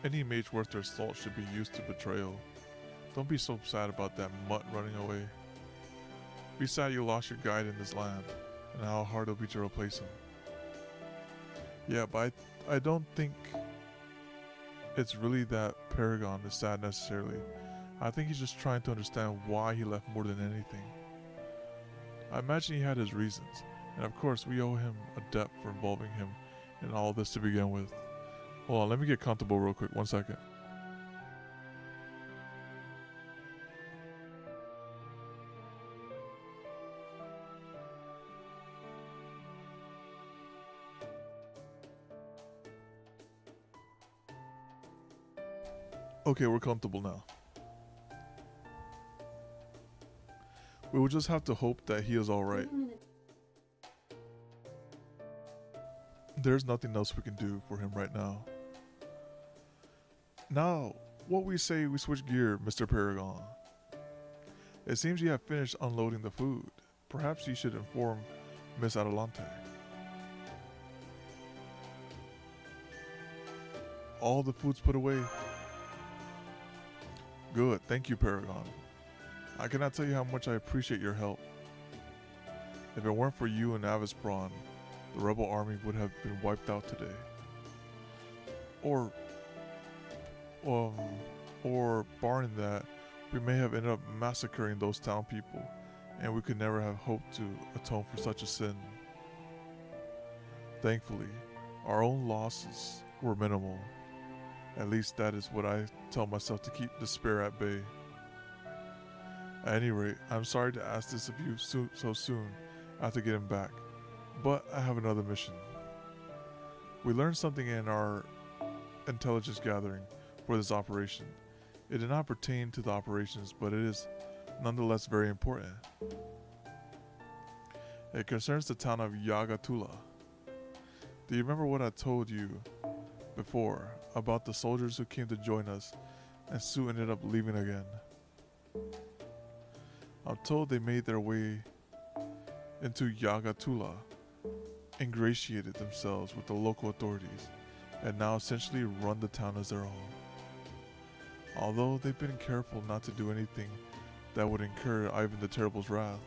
any mage worth their salt should be used to betrayal. Don't be so sad about that mutt running away. Be sad you lost your guide in this land, and how hard it'll be to replace him. Yeah, but I don't think it's really that Paragon is sad necessarily. I think he's just trying to understand why he left more than anything. I imagine he had his reasons, and of course we owe him a debt for involving him in all this to begin with. Hold on, let me get comfortable real quick, 1 second. Okay, we're comfortable now. We will just have to hope that he is alright. There's nothing else we can do for him right now. Now, what we say we switch gear, Mr. Paragon. It seems you have finished unloading the food. Perhaps you should inform Miss Adelante. All the food's put away. Good, thank you, Paragon. I cannot tell you how much I appreciate your help. If it weren't for you and Avasprawn, the rebel army would have been wiped out today. Or barring that, we may have ended up massacring those town people, and we could never have hoped to atone for such a sin. Thankfully, our own losses were minimal. At least that is what I tell myself to keep despair at bay. At any rate, I'm sorry to ask this of you so soon after getting back, but I have another mission. We learned something in our intelligence gathering for this operation. It did not pertain to the operations, but it is nonetheless very important. It concerns the town of Yagatula. Do you remember what I told you before about the soldiers who came to join us and soon ended up leaving again? I'm told they made their way into Yagatula, ingratiated themselves with the local authorities, and now essentially run the town as their own. Although they've been careful not to do anything that would incur Ivan the Terrible's wrath.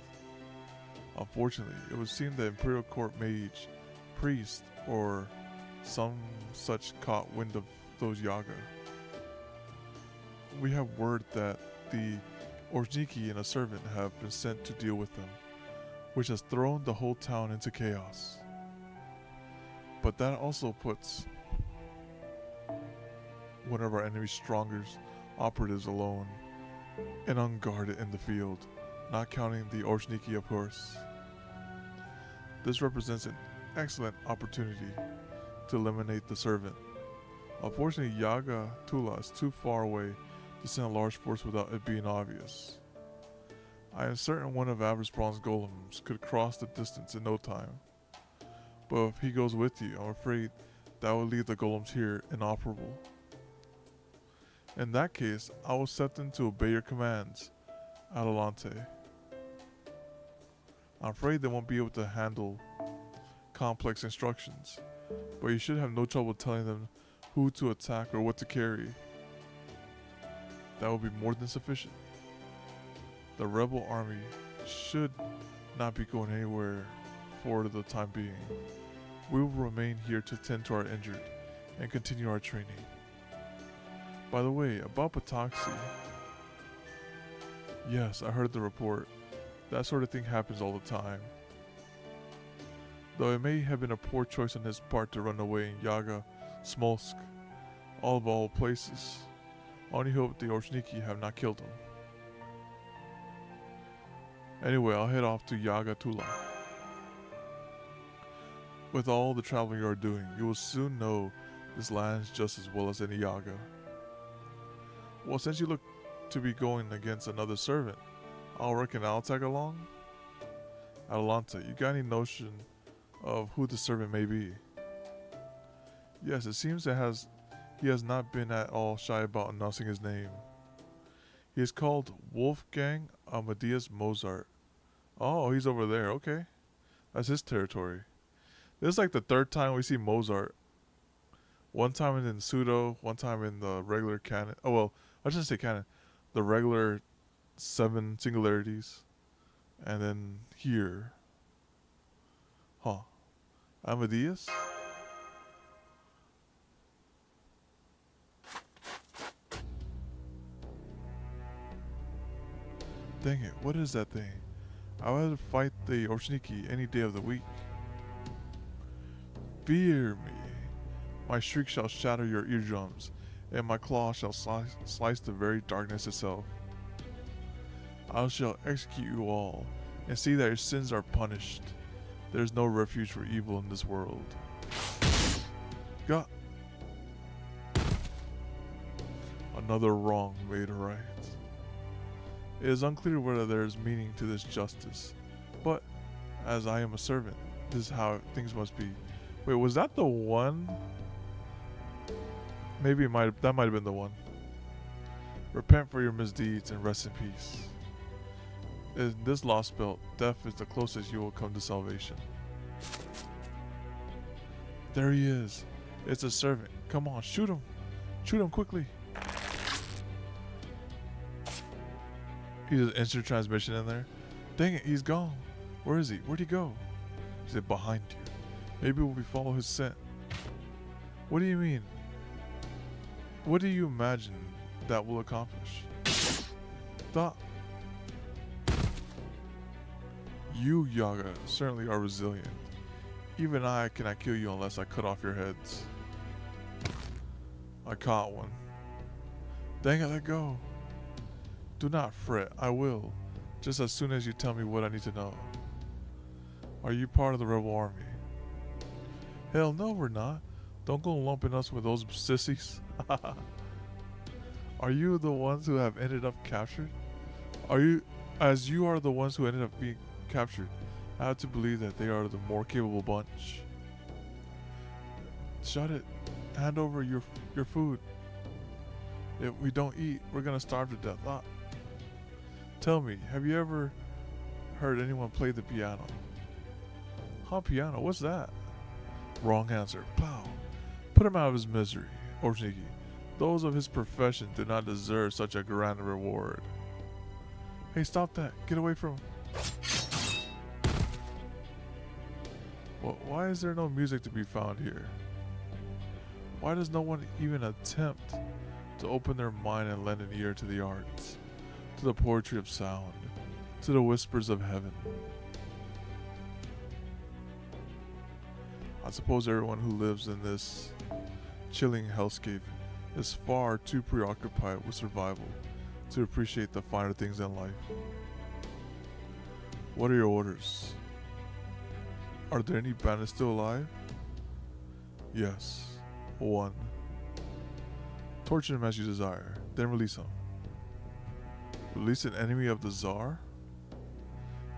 Unfortunately, it would seem the Imperial Court mage, priest, or some such caught wind of those Yaga. We have word that the Orzhniki and a servant have been sent to deal with them, which has thrown the whole town into chaos. But that also puts one of our enemy's strongest operatives alone and unguarded in the field, not counting the Orzhniki, of course. This represents an excellent opportunity to eliminate the servant. Unfortunately, Yagatula is too far away to send a large force without it being obvious. I am certain one of Avasprawn's golems could cross the distance in no time. But if he goes with you, I'm afraid That would leave the golems here inoperable. In that case, I will set them to obey your commands, Adelante. I'm afraid they won't be able to handle complex instructions, but you should have no trouble telling them who to attack or what to carry. That will be more than sufficient. The rebel army should not be going anywhere for the time being. We will remain here to tend to our injured and continue our training. By the way, about Patoxy. Yes, I heard the report. That sort of thing happens all the time. Though it may have been a poor choice on his part to run away in Yaga, Smolsk, all places. Only hope the Orshniki have not killed him. Anyway, I'll head off to Yaga Tula. With all the traveling you are doing, you will soon know this land just as well as any Yaga. Well, since you look to be going against another servant, I'll reckon I'll tag along. Adelante, you got any notion of who the servant may be? Yes, it seems he has not been at all shy about announcing his name. He is called Wolfgang Amadeus Mozart. Oh, he's over there. Okay. That's his territory. This is like the third time we see Mozart. One time in Pseudo, one time in the regular canon. Oh, well, I shouldn't say canon. The regular 7 singularities. And then here. Huh. Amadeus? Dang it, what is that thing? I would rather fight the Orshniki any day of the week. Fear me. My shriek shall shatter your eardrums, and my claw shall slice the very darkness itself. I shall execute you all, and see that your sins are punished. There is no refuge for evil in this world. God. Another wrong made right. It is unclear whether there is meaning to this justice, but as I am a servant, this is how things must be. Wait, was that the one? Maybe that might have been the one. Repent for your misdeeds and rest in peace. In this Lostbelt, death is the closest you will come to salvation. There he is. It's a servant. Come on, shoot him. Shoot him quickly. He does instant transmission in there. Dang it, he's gone. Where is he? Where'd he go? Is it behind you? Maybe we follow his scent. What do you mean? What do you imagine that will accomplish? Stop. You, Yaga, certainly are resilient. Even I cannot kill you unless I cut off your heads. I caught one. Dang it, let go. Do not fret, I will, just as soon as you tell me what I need to know. Are you part of the rebel army? Hell no, we're not. Don't go lumping us with those sissies. Are you the ones who have ended up captured? As you are the ones who ended up being captured, I have to believe that they are the more capable bunch. Shut it. Hand over your food. If we don't eat, we're gonna starve to death. Tell me, have you ever heard anyone play the piano? Huh, piano? What's that? Wrong answer. Pow. Put him out of his misery, Orshniki. Those of his profession do not deserve such a grand reward. Hey, stop that. Get away from him. Well, why is there no music to be found here? Why does no one even attempt to open their mind and lend an ear to the arts, to the poetry of sound, to the whispers of heaven? I suppose everyone who lives in this chilling hellscape is far too preoccupied with survival to appreciate the finer things in life. What are your orders? Are there any bandits still alive? Yes, one. Torture him as you desire, then release him. Release an enemy of the Tsar?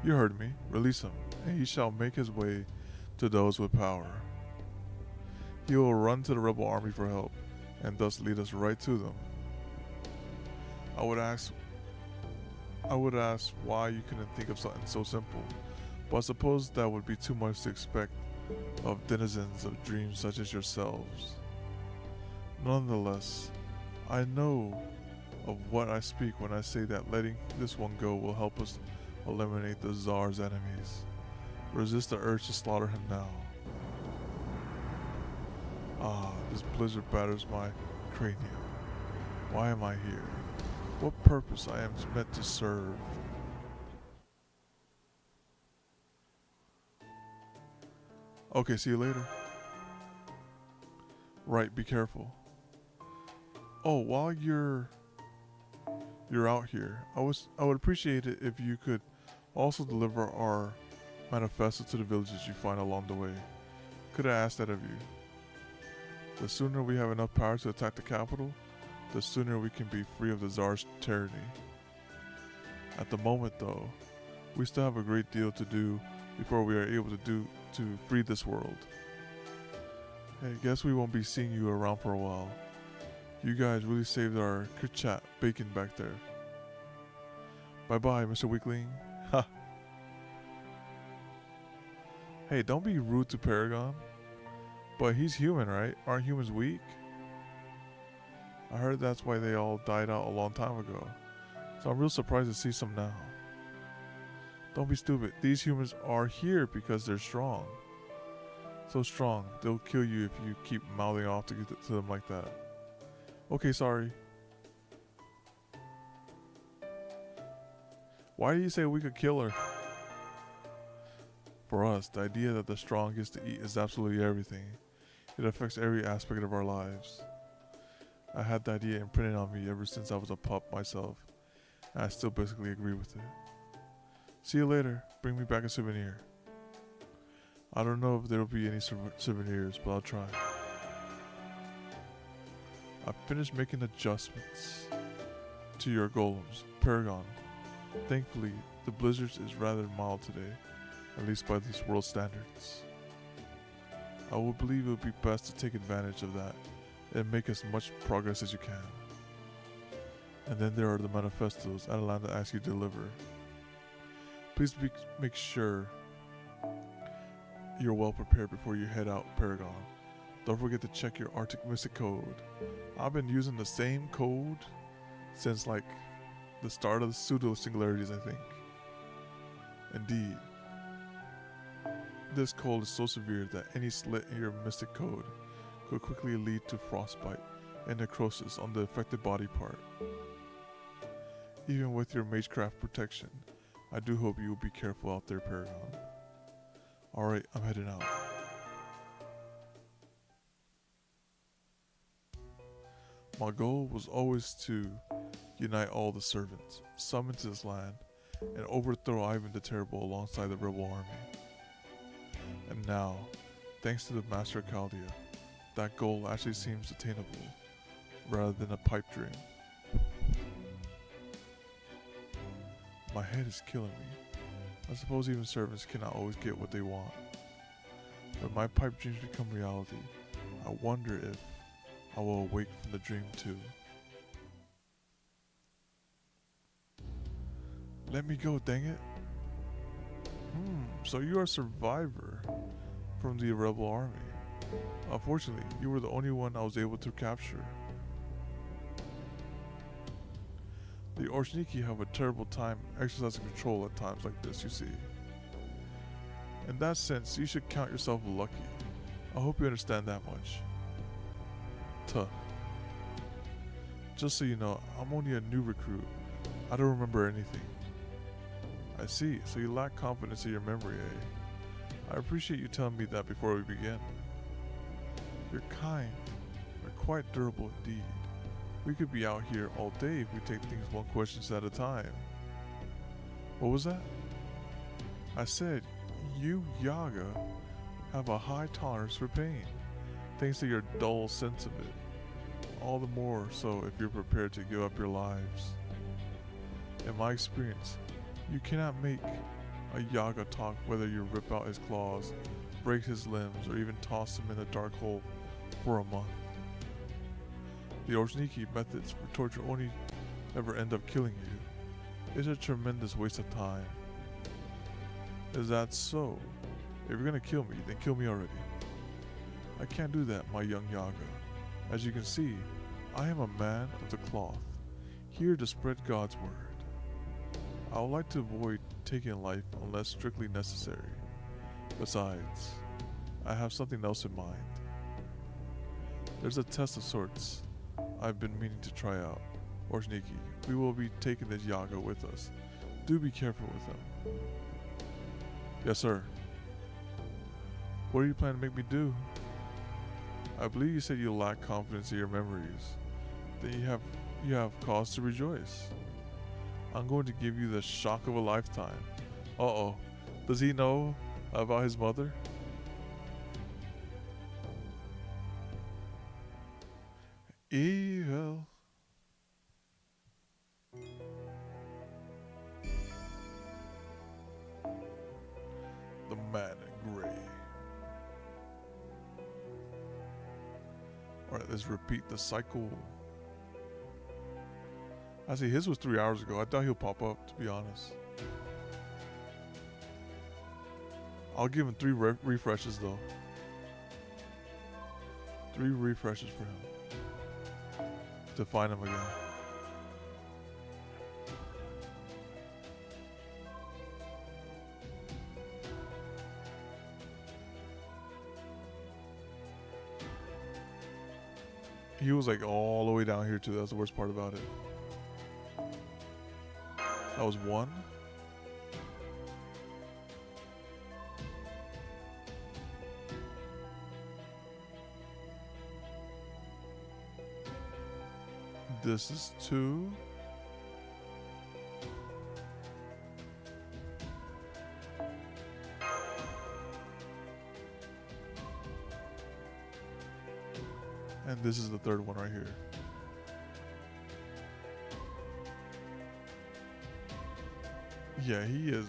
You heard me. Release him, and he shall make his way to those with power. he will run to the rebel army for help, and thus lead us right to them. I would ask why you couldn't think of something so simple, but I suppose that would be too much to expect of denizens of dreams such as yourselves. Nonetheless, I know of what I speak when I say that letting this one go will help us eliminate the Tsar's enemies. Resist the urge to slaughter him now. Ah, this blizzard batters my cranium. Why am I here? What purpose I am meant to serve? Okay, see you later. Right, be careful. Oh, while you're out here, I would appreciate it if you could also deliver our manifesto to the villages you find along the way. Could I ask that of you? The sooner we have enough power to attack the capital, the sooner we can be free of the Tsar's tyranny. At the moment, though, we still have a great deal to do before we are able to free this world. Hey, guess we won't be seeing you around for a while. You guys really saved our chat bacon back there. Bye-bye, Mr. Weakling. Ha! Hey, don't be rude to Paragon. But he's human, right? Aren't humans weak? I heard that's why they all died out a long time ago. So I'm real surprised to see some now. Don't be stupid. These humans are here because they're strong. So strong, they'll kill you if you keep mouthing off to get to them like that. Okay, sorry. Why do you say we could kill her? For us, the idea that the strong gets to eat is absolutely everything. It affects every aspect of our lives. I had the idea imprinted on me ever since I was a pup myself, and I still basically agree with it. See you later. Bring me back a souvenir. I don't know if there will be any souvenirs, but I'll try. I finished making adjustments to your golems, Paragon. Thankfully, the blizzard is rather mild today, at least by these world standards. I would believe it would be best to take advantage of that and make as much progress as you can. And then there are the manifestos Atalanta asks you to deliver. Please make sure you're well prepared before you head out, Paragon. Don't forget to check your Arctic Mystic code. I've been using the same code since like the start of the pseudo singularities, I think. Indeed. This cold is so severe that any slit in your mystic code could quickly lead to frostbite and necrosis on the affected body part. Even with your magecraft protection, I do hope you will be careful out there, Paragon. Alright, I'm heading out. My goal was always to unite all the servants, summon to this land, and overthrow Ivan the Terrible alongside the rebel army. And now, thanks to the Master of Chaldea, that goal actually seems attainable, rather than a pipe dream. My head is killing me. I suppose even servants cannot always get what they want. When my pipe dreams become reality, I wonder if I will awake from the dream too. Let me go, dang it. So you are a survivor from the rebel army. Unfortunately, you were the only one I was able to capture. The Orshniki have a terrible time exercising control at times like this, you see. In that sense, you should count yourself lucky. I hope you understand that much. Tuh. Just so you know, I'm only a new recruit. I don't remember anything. I see, so you lack confidence in your memory, eh? I appreciate you telling me that before we begin. You're kind, but quite durable indeed. We could be out here all day if we take things one question at a time. What was that? I said, you Yaga have a high tolerance for pain, thanks to your dull sense of it. All the more so if you're prepared to give up your lives. In my experience, you cannot make a Yaga talk whether you rip out his claws, break his limbs, or even toss him in a dark hole for a month. The Orshniki methods for torture only ever end up killing you. It's a tremendous waste of time. Is that so? If you're gonna kill me, then kill me already. I can't do that, my young Yaga. As you can see, I am a man of the cloth, here to spread God's word. I would like to avoid taking life unless strictly necessary. Besides, I have something else in mind. There's a test of sorts I've been meaning to try out. Orshniki, we will be taking this Yaga with us. Do be careful with him. Yes, sir. What are you planning to make me do? I believe you said you lack confidence in your memories. Then you have cause to rejoice. I'm going to give you the shock of a lifetime. Uh-oh. Does he know about his mother? Evil. The man in gray. Alright, let's repeat the cycle. I see his was 3 hours ago. I doubt he'll pop up, to be honest. I'll give him 3 refreshes though. 3 refreshes for him. To find him again. He was like all the way down here too. That's the worst part about it. That was 1. This is 2. And this is the 3rd one right here. Yeah, he is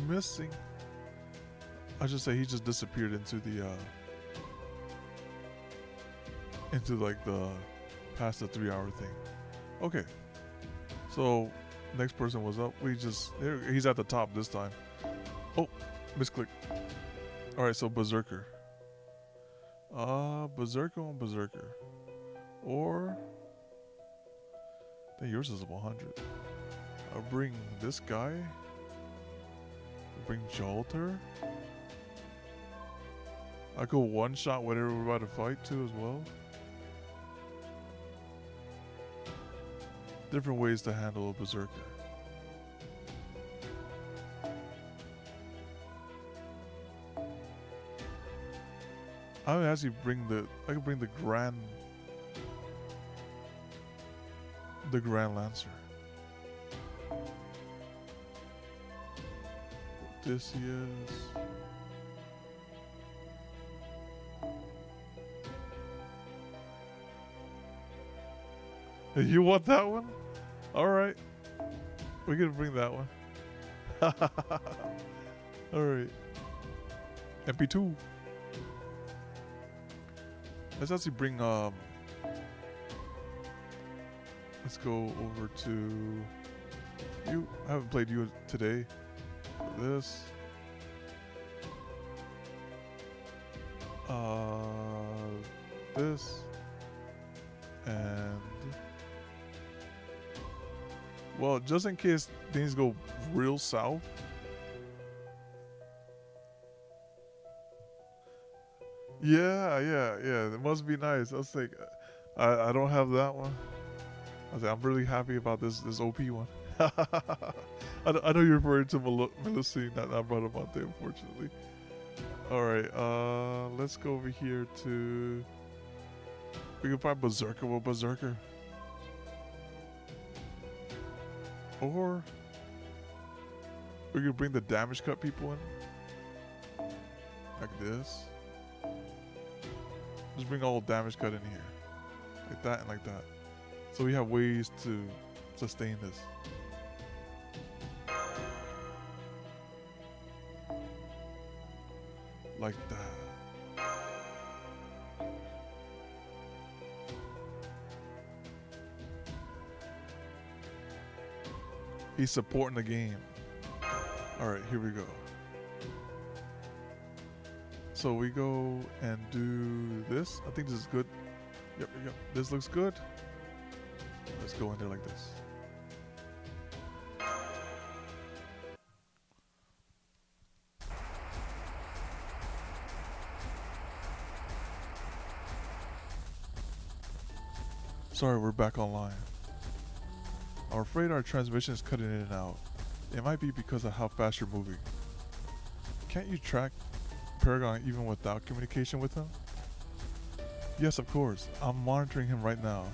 missing. I should say he just disappeared into the like the past the 3-hour thing. Okay. So next person was up. He's at the top this time. Oh, misclick. Alright, so Berserker. Berserker on Berserker. Or then yours is 100. I'll bring this guy. Bring Jolter. I go one shot whatever we're about to fight too as well. Different ways to handle a Berserker. I would actually I could bring the Grand Lancer. Odysseus. You want that one? Alright. We're gonna bring that one. Alright. MP2. Let's actually bring let's go over to you. I haven't played you today. This. This. And well, just in case things go real south. Yeah. It must be nice. I was like, I don't have that one. I was like, I'm really happy about this OP one. I know you're referring to Melusine. I brought him out there, unfortunately. Alright, let's go over here to... We can find Berserker with Berserker. Or... we can bring the damage cut people in. Like this. Just bring all damage cut in here. Like that and like that. So we have ways to sustain this. Like that. He's supporting the game. Alright, here we go. So we go and do this. I think this is good. Yep. This looks good. Let's go in there like this. Sorry, we're back online. I'm afraid our transmission is cutting in and out. It might be because of how fast you're moving. Can't you track Paragon even without communication with him? Yes, of course. I'm monitoring him right now.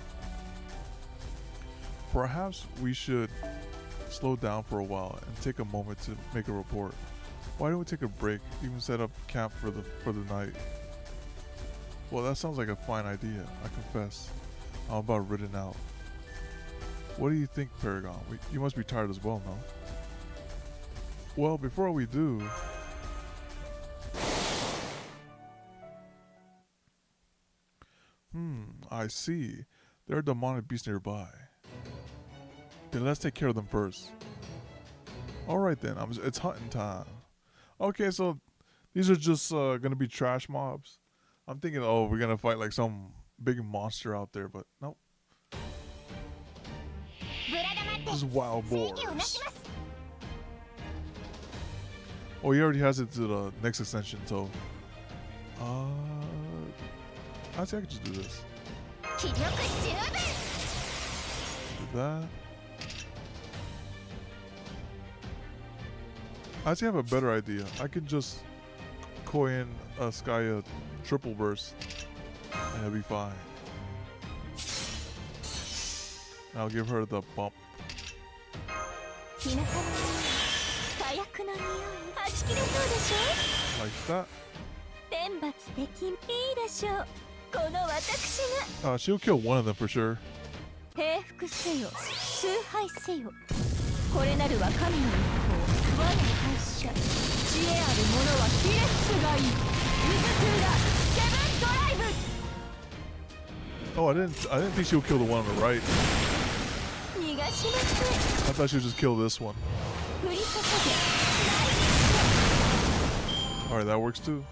Perhaps we should slow down for a while and take a moment to make a report. Why don't we take a break, even set up camp for the night? Well, that sounds like a fine idea, I confess. I'm about ridden out. What do you think, Paragon? You must be tired as well, no? Well, before we do... I see. There are demonic beasts nearby. Then let's take care of them first. Alright then, it's hunting time. Okay, so these are just gonna be trash mobs. I'm thinking, oh, we're gonna fight like some big monster out there, but nope. Just wild boars. Oh, he already has it to the next ascension, so I think I could just do this. Do that. I actually have a better idea. I can just coin a Skya triple burst and it'll be fine. I'll give her the bump. Like that. She'll kill one of them for sure. Oh, I didn't think she would kill the one on the right. I thought she would just kill this one. Alright, that works too.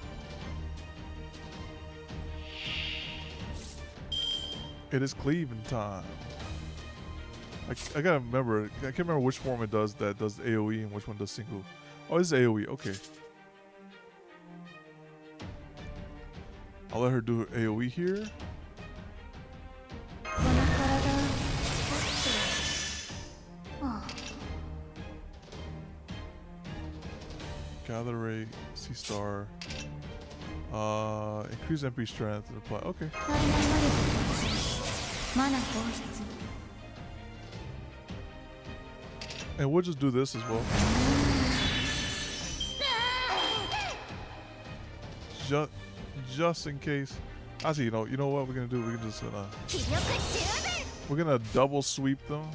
It is cleaving time. I gotta remember. I can't remember which form it does that does AoE and which one does single. Oh, this is AoE. Okay. I'll let her do AoE here. Gather rate, C star. Increase MP strength and apply. Okay. And we'll just do this as well. Just in case. Actually, you know what we're gonna do? We're just we're gonna double sweep them.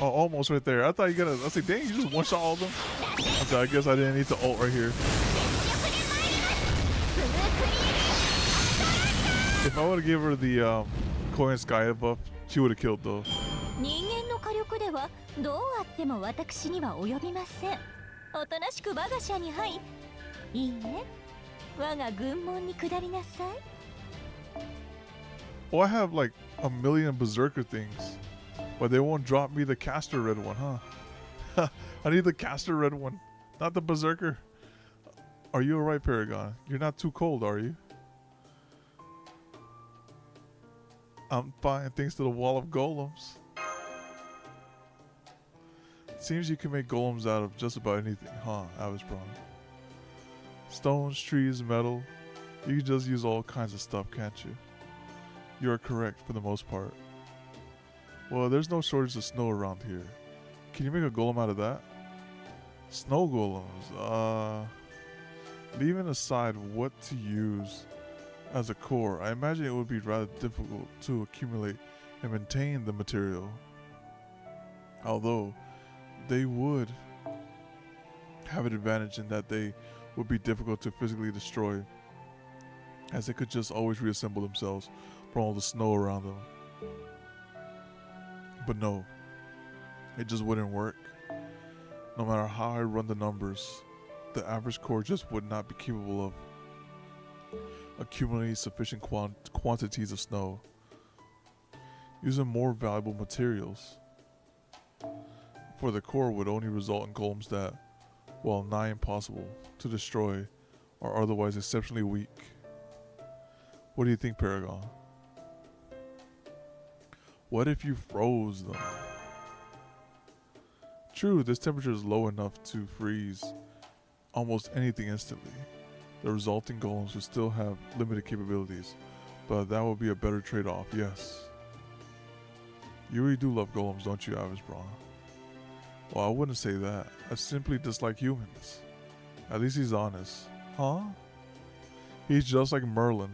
Oh, almost right there. I thought you gotta. I was like, dang, you just one shot all of them. Okay, I guess I didn't need to ult right here. If I would have given her the Coin Skya buff, she would have killed though. Oh, I have like a million berserker things, but they won't drop me the caster red one, huh? I need the caster red one, not the berserker. Are you alright, Paragon? You're not too cold, are you? I'm fine thanks to the wall of golems. Seems you can make golems out of just about anything, huh, Avishbron? Stones, trees, metal. You can just use all kinds of stuff, can't you? You are correct for the most part. Well, there's no shortage of snow around here. Can you make a golem out of that? Snow golems. Leaving aside what to use, as a core, I imagine it would be rather difficult to accumulate and maintain the material. Although they would have an advantage in that they would be difficult to physically destroy, as they could just always reassemble themselves from all the snow around them. But no, it just wouldn't work. No matter how I run the numbers, the average core just would not be capable of accumulating sufficient quantities of snow. Using more valuable materials for the core would only result in golems that, while nigh impossible to destroy, are otherwise exceptionally weak. What do you think, Paragon? What if you froze them? True, this temperature is low enough to freeze almost anything instantly. The resulting golems would still have limited capabilities, but that would be a better trade-off, yes. You really do love golems, don't you, Avis Braun? Well, I wouldn't say that. I simply dislike humans. At least he's honest. Huh? He's just like Merlin.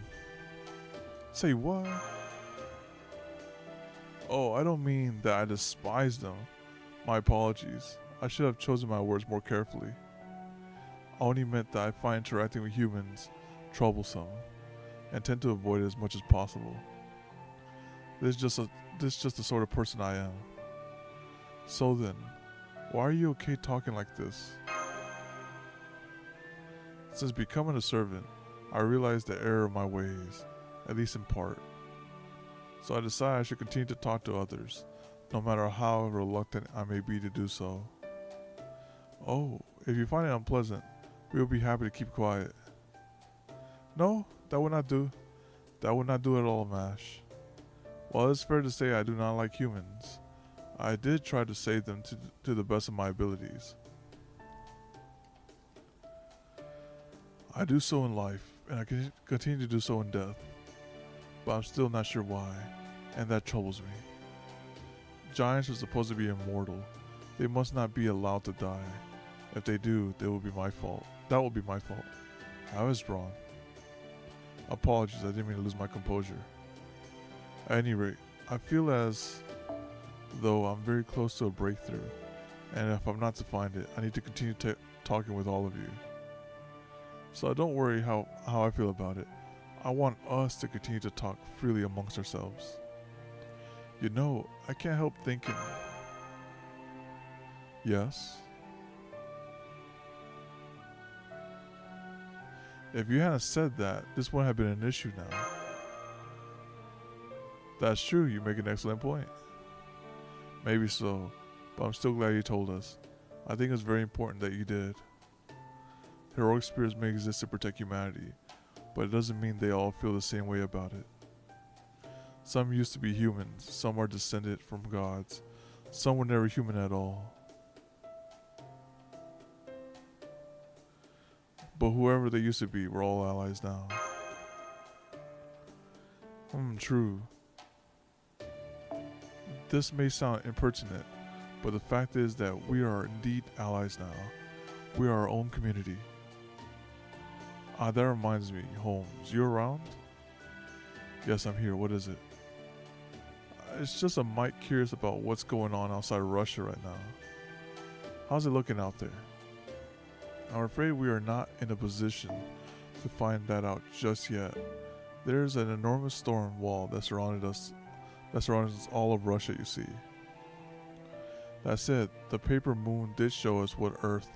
Say what? Oh, I don't mean that I despise them. My apologies. I should have chosen my words more carefully. I only meant that I find interacting with humans troublesome and tend to avoid it as much as possible. This is just the sort of person I am. So then, why are you okay talking like this? Since becoming a servant, I realized the error of my ways, at least in part. So I decided I should continue to talk to others, no matter how reluctant I may be to do so. Oh, if you find it unpleasant, we will be happy to keep quiet. No, that would not do. That would not do at all, Mash. While it's fair to say I do not like humans, I did try to save them to the best of my abilities. I do so in life, and I can continue to do so in death, but I'm still not sure why, and that troubles me. Giants are supposed to be immortal. They must not be allowed to die. If they do, they will be my fault. That will be my fault. I was wrong. Apologies, I didn't mean to lose my composure. At any rate, I feel as though I'm very close to a breakthrough, and if I'm not to find it, I need to continue talking with all of you. So don't worry how I feel about it. I want us to continue to talk freely amongst ourselves. You know, I can't help thinking. Yes? If you hadn't said that, this wouldn't have been an issue now. That's true, you make an excellent point. Maybe so, but I'm still glad you told us. I think it's very important that you did. Heroic spirits may exist to protect humanity, but it doesn't mean they all feel the same way about it. Some used to be humans, some are descended from gods, some were never human at all. But whoever they used to be, we're all allies now. True. This may sound impertinent, but the fact is that we are indeed allies now. We are our own community. That reminds me, Holmes, you around? Yes, I'm here. What is it? It's just a mite curious about what's going on outside of Russia right now. How's it looking out there? I'm afraid we are not in a position to find that out just yet. There's an enormous storm wall that surrounds all of Russia, you see. That said, the paper moon did show us what Earth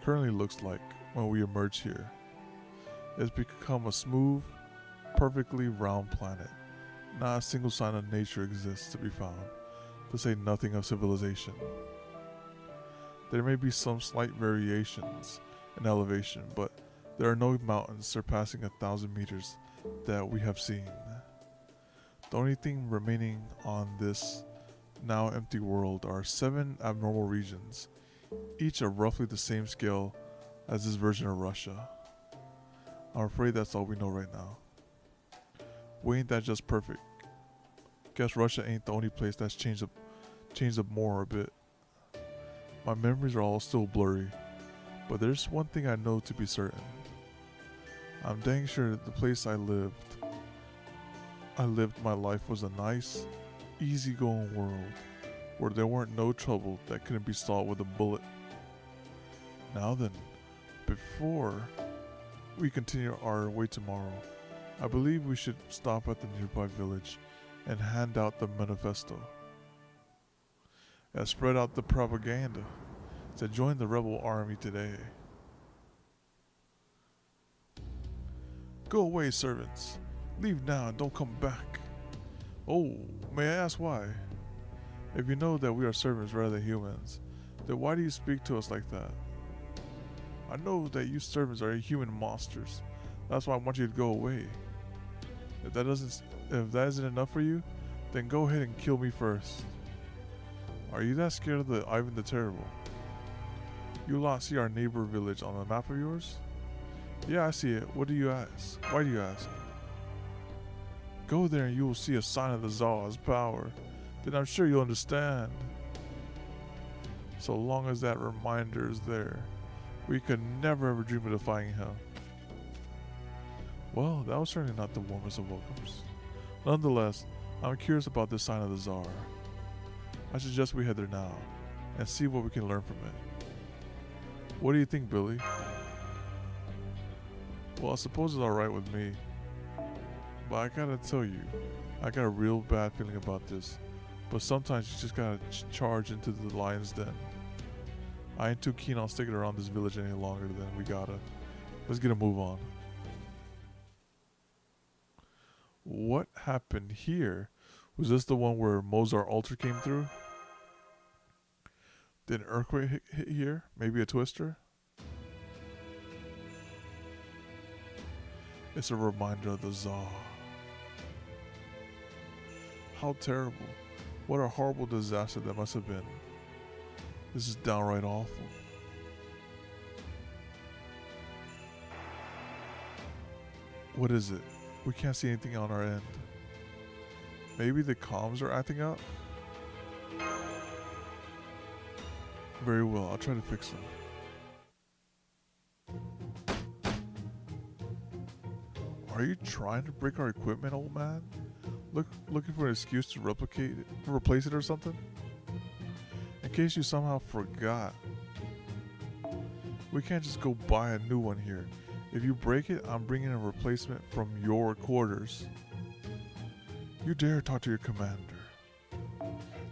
currently looks like when we emerged here. It's become a smooth, perfectly round planet. Not a single sign of nature exists to be found, to say nothing of civilization. There may be some slight variations in elevation, but there are no mountains surpassing 1,000 meters that we have seen. The only thing remaining on this now empty world are 7 abnormal regions, each of roughly the same scale as this version of Russia. I'm afraid that's all we know right now. Well, ain't that just perfect? Guess Russia ain't the only place that's changed up more a bit. My memories are all still blurry, but there's one thing I know to be certain. I'm dang sure the place I lived I lived my life was a nice, easygoing world where there weren't no trouble that couldn't be solved with a bullet. Now then, before we continue our way tomorrow, I believe we should stop at the nearby village and hand out the manifesto. And spread out the propaganda to join the rebel army today. Go away, servants. Leave now and don't come back. Oh, may I ask why? If you know that we are servants rather than humans, then why do you speak to us like that? I know that you servants are human monsters. That's why I want you to go away. If that isn't enough for you, then go ahead and kill me first. Are you that scared of the Ivan the Terrible? You lot see our neighbor village on the map of yours? Yeah, I see it. What do you ask? Why do you ask? Go there and you will see a sign of the Tsar's power. Then I'm sure you'll understand. So long as that reminder is there, we could never ever dream of defying him. Well, that was certainly not the warmest of welcomes. Nonetheless, I'm curious about this sign of the Tsar. I suggest we head there now and see what we can learn from it. What do you think, Billy? Well, I suppose it's alright with me. But I gotta tell you, I got a real bad feeling about this. But sometimes you just gotta charge into the lion's den. I ain't too keen on sticking around this village any longer than we gotta. Let's get a move on. What happened here? Was this the one where Mozart altar came through? Did an earthquake hit here? Maybe a twister? It's a reminder of the Tsar. How terrible. What a horrible disaster that must have been. This is downright awful. What is it? We can't see anything on our end. Maybe the comms are acting up? Very well, I'll try to fix them. Are you trying to break our equipment, old man? Looking for an excuse to replace it or something? In case you somehow forgot, we can't just go buy a new one here. If you break it, I'm bringing a replacement from your quarters. You dare talk to your commander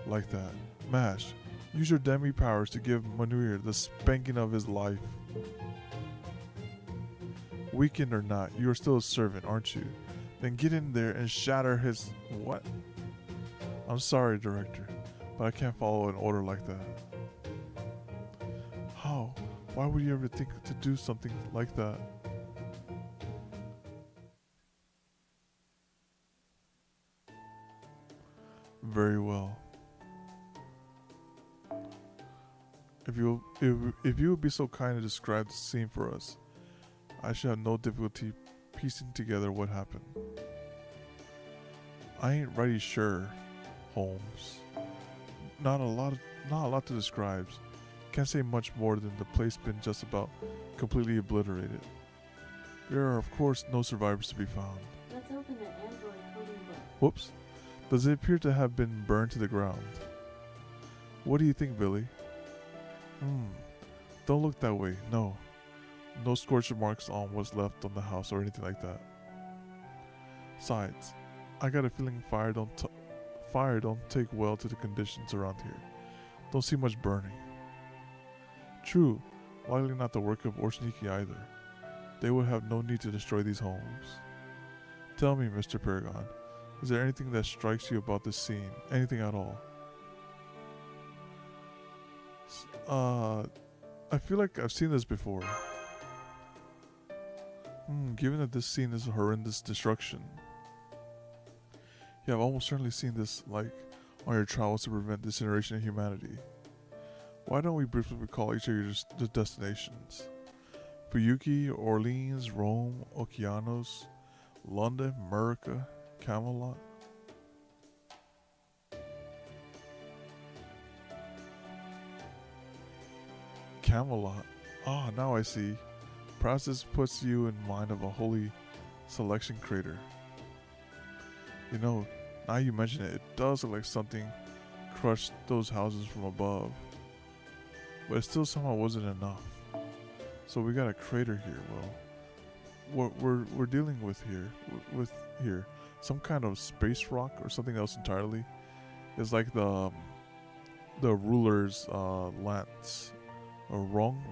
like that? Mash, use your demi powers to give Manuir the spanking of his life. Weakened or not, you are still a servant, aren't you? Then get in there and shatter his... What? I'm sorry, Director, but I can't follow an order like that. How? Why would you ever think to do something like that? Very well. If you would be so kind to describe the scene for us, I should have no difficulty piecing together what happened. I ain't really sure, Holmes. Not a lot to describe. Can't say much more than the place been just about completely obliterated. There are of course no survivors to be found. Let's open the Android coding book. Whoops. Does it appear to have been burned to the ground? What do you think, Billy? Don't look that way. No scorch marks on what's left on the house or anything like that. Besides, I got a feeling fire don't take well to the conditions around here. Don't see much burning. True, likely not the work of Orsniki either. They would have no need to destroy these homes. Tell me, Mr. Paragon, is there anything that strikes you about this scene? Anything at all? I feel like I've seen this before. Given that this scene is a horrendous destruction. Yeah, I've almost certainly seen this, like, on your travels to prevent disintegration of humanity. Why don't we briefly recall each of your destinations? Fuyuki, Orleans, Rome, Okeanos, London, America, Camelot. Camelot. Ah, now I see. Perhaps this puts you in mind of a holy selection crater. You know, now you mention it, it does look like something crushed those houses from above. But it still somehow wasn't enough. So we got a crater here. Well, what we're dealing with here, some kind of space rock or something else entirely. It's like the ruler's lance, or wrong,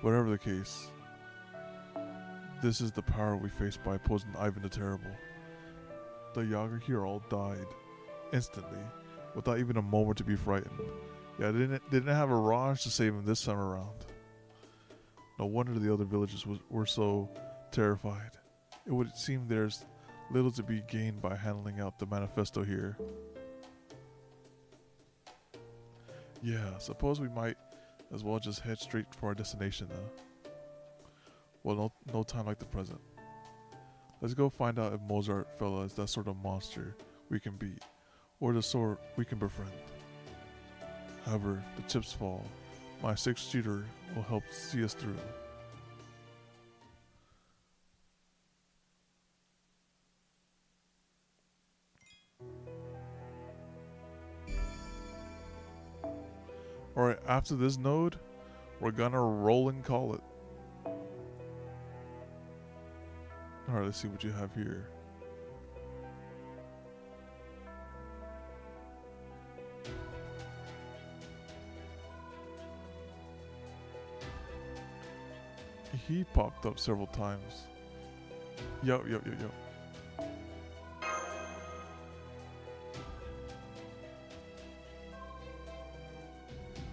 whatever the case. This is the power we faced by opposing Ivan the Terrible. The Yager here all died instantly, without even a moment to be frightened. Yeah, they didn't have a Raj to save him this time around. No wonder the other villages were so terrified. It would seem there's little to be gained by handling out the manifesto here. Yeah, suppose we might as well just head straight for our destination now. Well, no time like the present. Let's go find out if Mozart fella is that sort of monster we can beat, or the sort we can befriend. However, the chips fall. My 6-shooter will help see us through. Alright, after this node, we're gonna roll and call it. Alright, let's see what you have here. He popped up several times. Yo.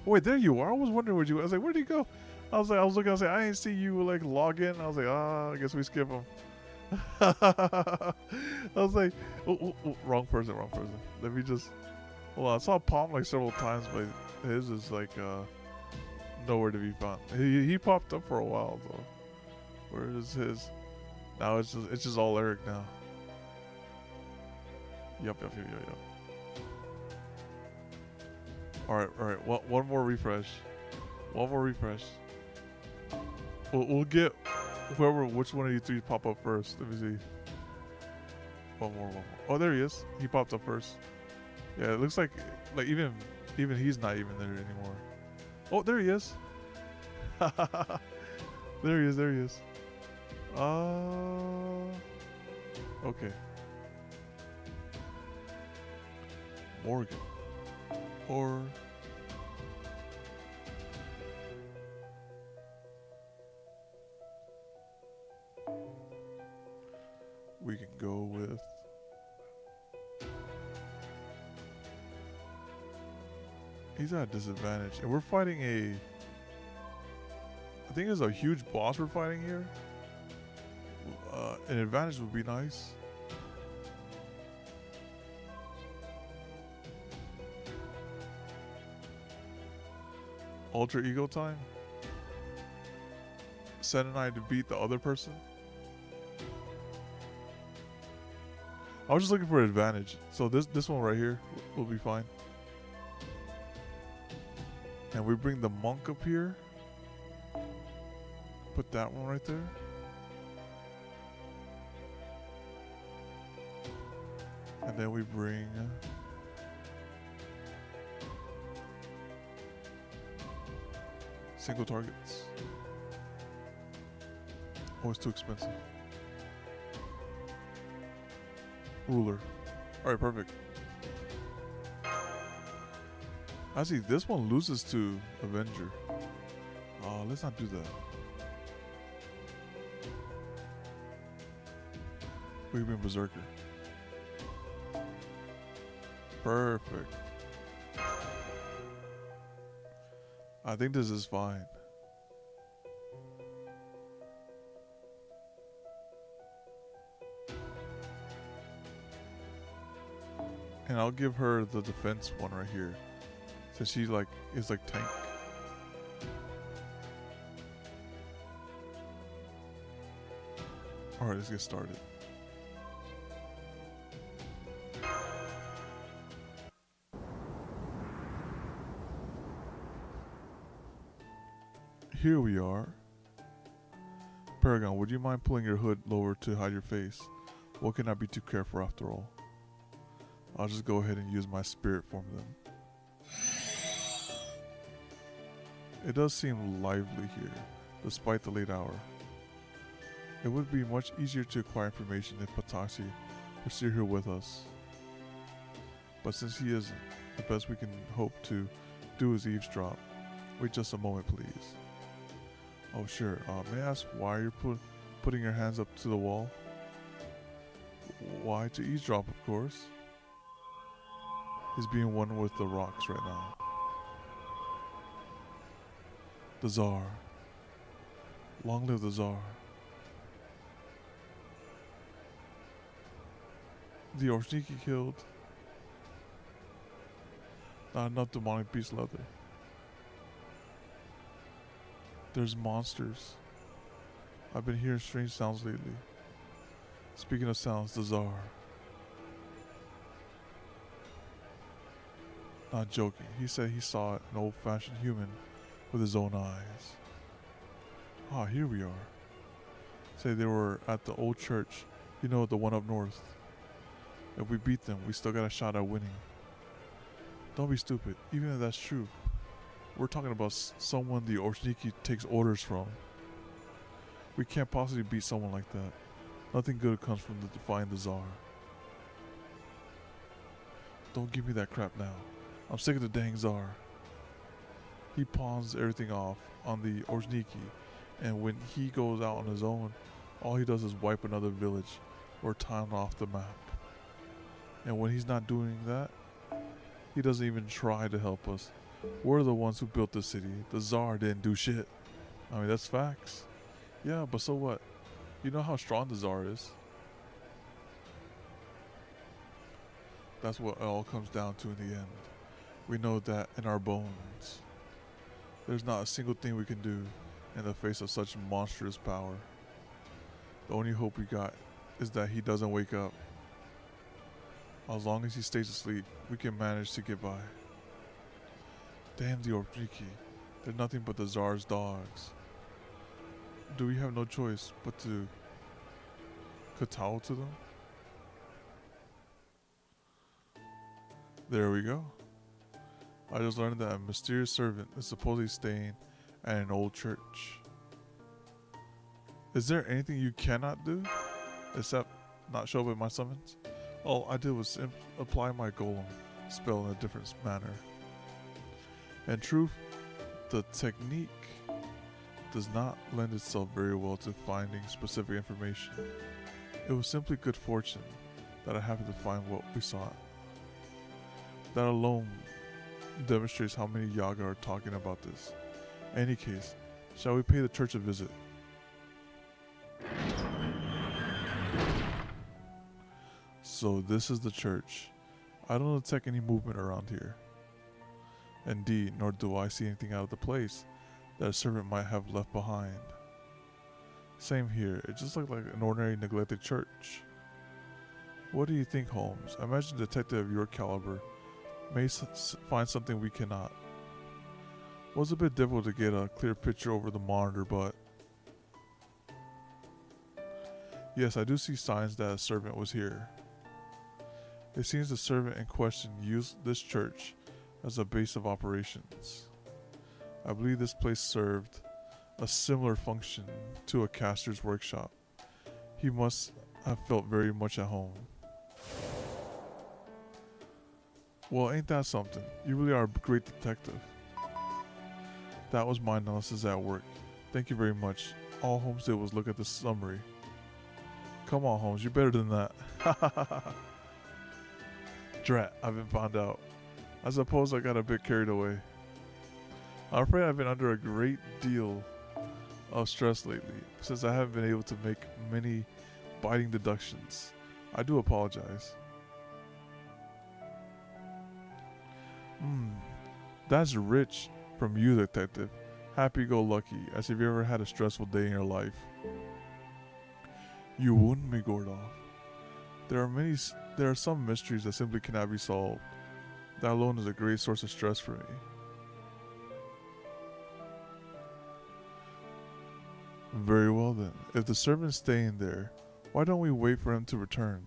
Wait, there you are. I was wondering where you. I was like, where'd he go? I was looking. I was like, I didn't see you like log in. I was like, I guess we skip him. I was like, oh, wrong person. Let me just. Well, I saw Palm like several times, but his is like nowhere to be found. He popped up for a while though. Where is his? Now it's just all Eric now. Yup. Alright. One more refresh. We'll get which one of you three pop up first. Let me see. One more. Oh, there he is. He popped up first. Yeah, it looks like even he's not even there anymore. Oh, there he is. There he is. Okay. Morgan. Or we can go with he's at a disadvantage, and we're fighting I think there's a huge boss we're fighting here. An advantage would be nice. Ultra ego time. Sen and I to beat the other person. I was just looking for an advantage. So this one right here will be fine. And we bring the monk up here. Put that one right there. And then we bring single targets. Oh, it's too expensive. Ruler. Alright, perfect. Actually, this one loses to Avenger. Let's not do that. We bring Berserker. Perfect. I think this is fine. And I'll give her the defense one right here. So she like is like tank. Alright, let's get started. Here we are. Paragon, would you mind pulling your hood lower to hide your face? What can I be too careful after all? I'll just go ahead and use my spirit form then. It does seem lively here, despite the late hour. It would be much easier to acquire information if Pataxi were still here with us. But since he isn't, the best we can hope to do is eavesdrop. Wait just a moment, please. Oh sure, may I ask why you're putting your hands up to the wall? Why? To eavesdrop, of course. He's being one with the rocks right now. The Tsar. Long live the Tsar. The Orshniki killed. Not enough demonic beast leather. There's monsters. I've been hearing strange sounds lately. Speaking of sounds, the Tsar. Not joking. He said he saw an old-fashioned human with his own eyes. Ah, here we are. Say they were at the old church. You know, the one up north. If we beat them, we still got a shot at winning. Don't be stupid. Even if that's true, we're talking about someone the Orshniki takes orders from. We can't possibly beat someone like that. Nothing good comes from defying the Tsar. Don't give me that crap now. I'm sick of the dang Tsar. He pawns everything off on the Orshniki, and when he goes out on his own, all he does is wipe another village or town off the map. And when he's not doing that, he doesn't even try to help us. We're the ones who built the city. The Tsar didn't do shit. I mean, that's facts. Yeah, but so what? You know how strong the Tsar is. That's what it all comes down to in the end. We know that in our bones. There's not a single thing we can do in the face of such monstrous power. The only hope we got is that he doesn't wake up. As long as he stays asleep, we can manage to get by. Damn the Orshniki. They're nothing but the Tsar's dogs. Do we have no choice but to kowtow to them? There we go. I just learned that a mysterious servant is supposedly staying at an old church. Is there anything you cannot do? Except not show up at my summons? All I did was apply my golem spell in a different manner. In truth, the technique does not lend itself very well to finding specific information. It was simply good fortune that I happened to find what we sought. That alone demonstrates how many Yaga are talking about this. In any case, shall we pay the church a visit? So this is the church. I don't detect any movement around here. Indeed, nor do I see anything out of the place that a servant might have left behind. Same here, it just looked like an ordinary neglected church. What do you think, Holmes? I imagine a detective of your caliber may find something we cannot. It was a bit difficult to get a clear picture over the monitor, but yes, I do see signs that a servant was here. It seems the servant in question used this church as a base of operations. I believe this place served a similar function to a caster's workshop. He must have felt very much at home. Well, ain't that something? You really are a great detective. That was my analysis at work. Thank you very much. All Holmes did was look at the summary. Come on, Holmes, you're better than that. Drat, I've been found out. I suppose I got a bit carried away. I'm afraid I've been under a great deal of stress lately, since I haven't been able to make many biting deductions. I do apologize. That's rich from you, detective. Happy-go-lucky, as if you ever had a stressful day in your life. You wound me, Gordoff. There are some mysteries that simply cannot be solved. That alone is a great source of stress for me. Very well then. If the servant's staying there, why don't we wait for him to return?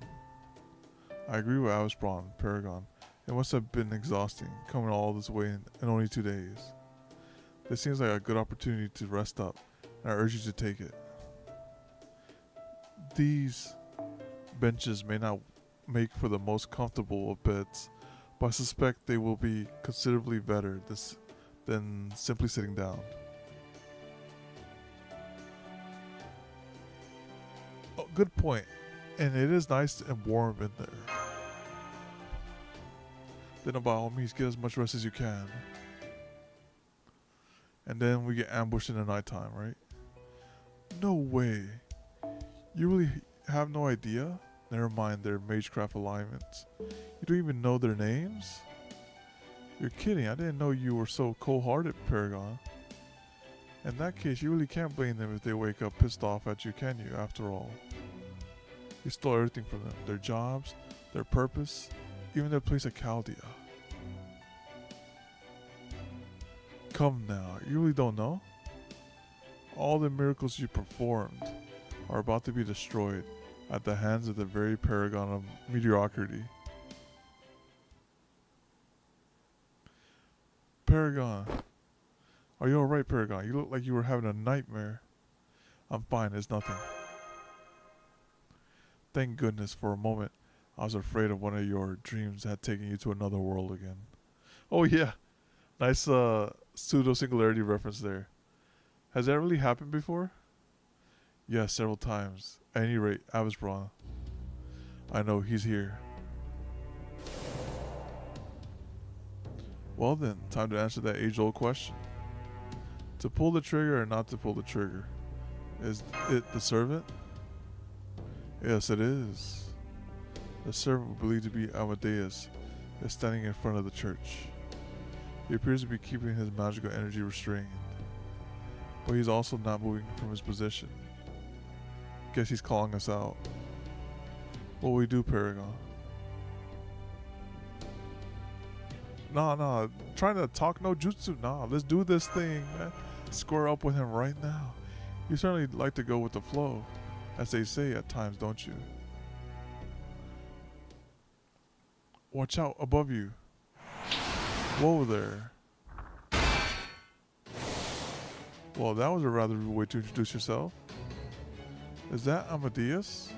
I agree with Avasbron, Paragon. It must have been exhausting, coming all this way in only 2 days. This seems like a good opportunity to rest up, and I urge you to take it. These benches may not make for the most comfortable of beds, but I suspect they will be considerably better than simply sitting down. Oh, good point. And it is nice and warm in there. Then by all means, get as much rest as you can. And then we get ambushed in the nighttime, right? No way. You really have no idea? Never mind their magecraft alignments. You don't even know their names? You're kidding. I didn't know you were so cold-hearted, Paragon. In that case, you really can't blame them if they wake up pissed off at you, can you, after all? You stole everything from them. Their jobs, their purpose, even their place at Chaldea. Come now, you really don't know? All the miracles you performed are about to be destroyed at the hands of the very paragon of mediocrity. Paragon. Are you alright, Paragon? You look like you were having a nightmare. I'm fine, it's nothing. Thank goodness, for a moment, I was afraid of one of your dreams had taken you to another world again. Oh yeah, nice pseudo-singularity reference there. Has that really happened before? Yes, several times. At any rate, Avasbron. I know, he's here. Well then, time to answer that age-old question. To pull the trigger or not to pull the trigger? Is it the servant? Yes, it is. The servant, believed to be Amadeus, is standing in front of the church. He appears to be keeping his magical energy restrained, but he's also not moving from his position. Guess he's calling us out. What will we do, Paragon? Nah, trying to talk no jutsu. Nah, let's do this thing, man. Square up with him right now. You certainly like to go with the flow, as they say at times, don't you? Watch out, above you. Whoa there. Well, that was a rather rude way to introduce yourself. Is that Amadeus?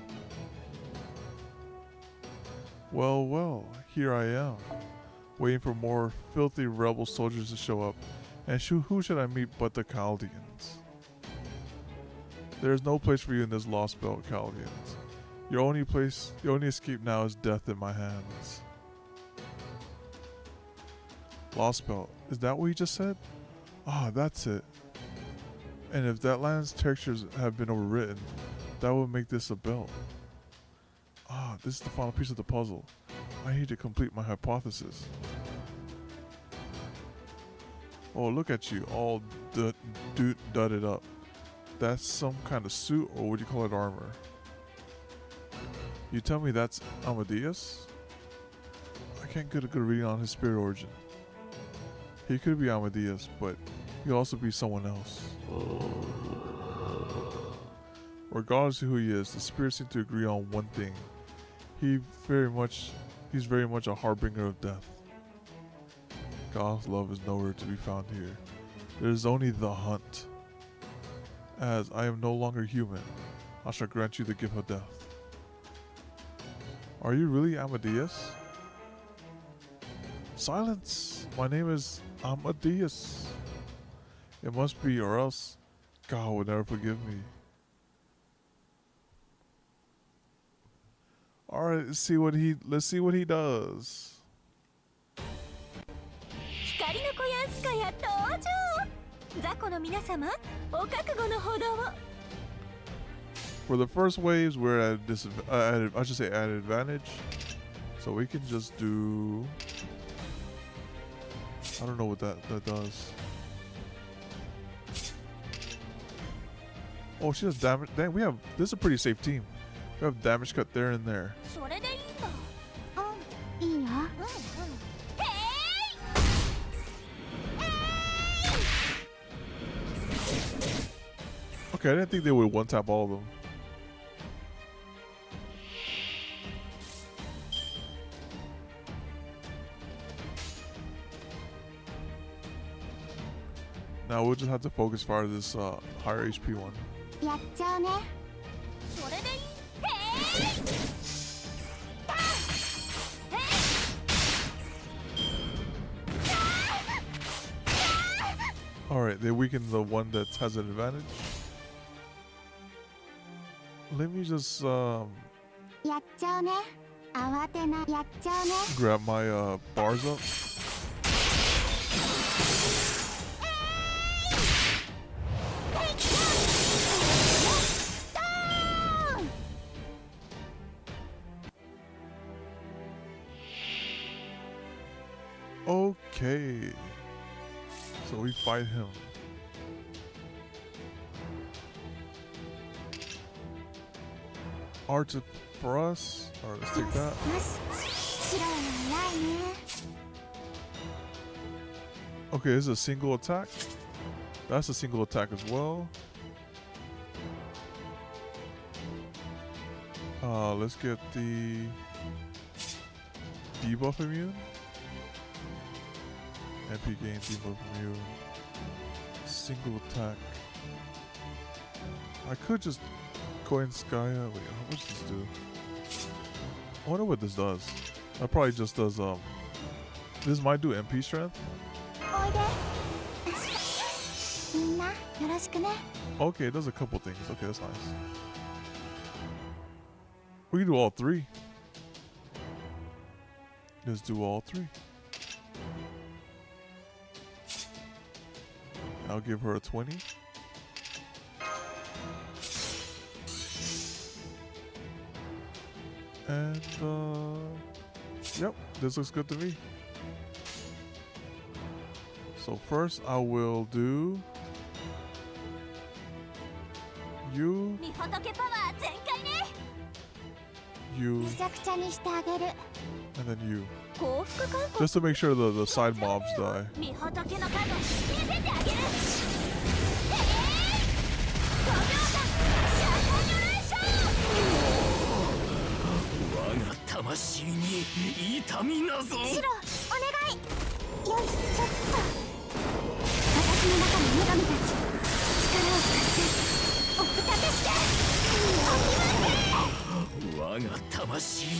Well, here I am, waiting for more filthy rebel soldiers to show up. And who should I meet but the Chaldeans? There is no place for you in this Lostbelt, Chaldeans. Your only escape now is death in my hands. Lostbelt, is that what you just said? Ah, that's it. And if that land's textures have been overwritten, that would make this a belt. Ah, this is the final piece of the puzzle. I need to complete my hypothesis. Oh, look at you, all dudded up. That's some kind of suit, or would you call it armor? You tell me that's Amadeus? I can't get a good reading on his spirit origin. He could be Amadeus, but he could also be someone else. Regardless of who he is, the spirits seem to agree on one thing. He's very much a harbinger of death. God's love is nowhere to be found here. There is only the hunt. As I am no longer human, I shall grant you the gift of death. Are you really Amadeus? Silence! My name is Amadeus. It must be, or else God would never forgive me. Alright, let's see what he does. 光の子やすかや登場。雑魚の皆様、お覚悟のほどを。 For the first waves, we're at at advantage. So we can just do, I don't know what that does. Oh, she does damage. Dang, this is a pretty safe team. We have damage cut there and there. それでいいんだ。うん、いいよ。へい。Okay, I didn't think they would one tap all of them. Now we'll just have to focus fire this higher HP one. やっちゃうね。それでいい。へい。Alright, they weaken the one that has an advantage. Let me just やっちゃうね。慌てな。やっちゃうね。 grab my bars up. Okay. So we fight him. Arch for us. Alright, let's take that. よし。白は偉いね。 Okay, this is a single attack. That's a single attack as well. Let's get the debuff immune. MP gain debuff immune. Single attack. I could just go in Sky. Wait, how much does this do? I wonder what this does. That probably just does this might do MP strength. おいで。みんなよろしくね。 Okay, it does a couple things. Okay, that's nice. We can do all three. Let's do all three. I'll give her a 20. And yep, this looks good to me. So first I will do you, みほとけパワー全開ね。 you, めちゃくちゃにしてあげる。 and then you. 幸福感覚。 Just to make sure the side mobs die. みほとけのカード見せてあげる。5秒間シャーコニュレーション。我が魂に痛みなぞ。白お願い。よいしょっと。私の中の女神たち力を貸しておふたけして我が魂に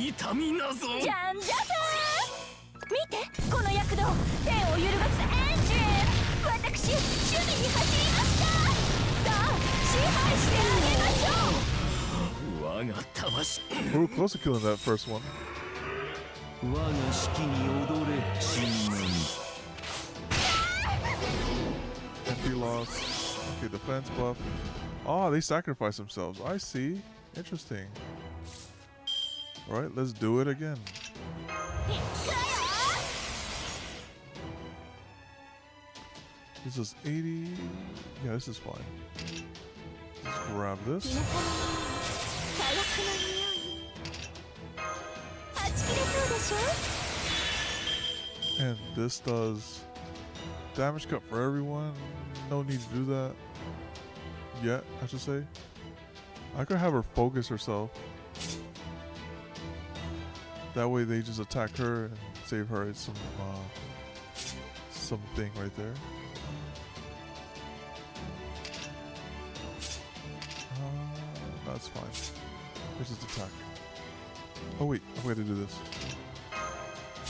痛みなぞ。じゃんじゃじゃーん。見てこの躍動、天を揺るがすエンジン。私守備に走りました。さあ支配してあげましょう。我が魂。 We were close to killing that first one. 我が式に踊れ神門。 MP loss. Okay, defense buff. Oh, they sacrifice themselves. I see. Interesting. Alright, let's do it again. いくよ。 This is 80. Yeah, this is fine. Let's grab 皆 this. 様火薬の匂いはち切れそうでしょ。 And this does damage cut for everyone. No need to do that yet, I should say. I could have her focus herself. That way they just attack her and save her something right there. That's fine. Let's just attack. Oh wait, I forgot to do this.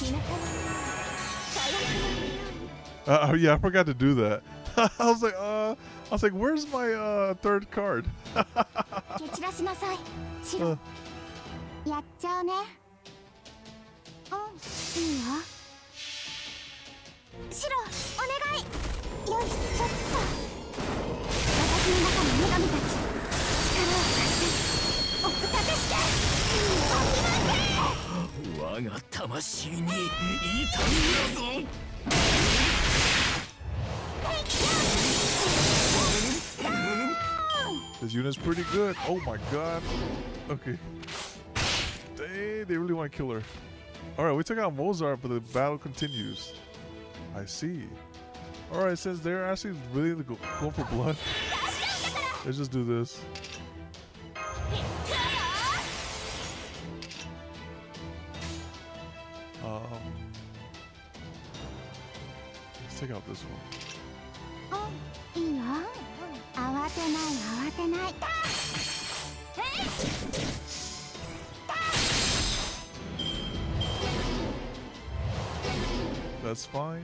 皆様火薬の匂い Yeah, I forgot to do that. I was like, where's my third card? 蹴散らしなさい。白やっちゃうね。うんいいよ。白お願い。よいしょっと。私の中の女神たち力を貸しておふたけして我が魂に痛みなぞ。 This unit's pretty good. Oh my god. Okay. They really want to kill her. Alright, we took out Mozart, but the battle continues. I see. Alright, since they're actually really going for blood, Let's just do this. Let's take out this one. いいよ慌てない慌てない That's fine.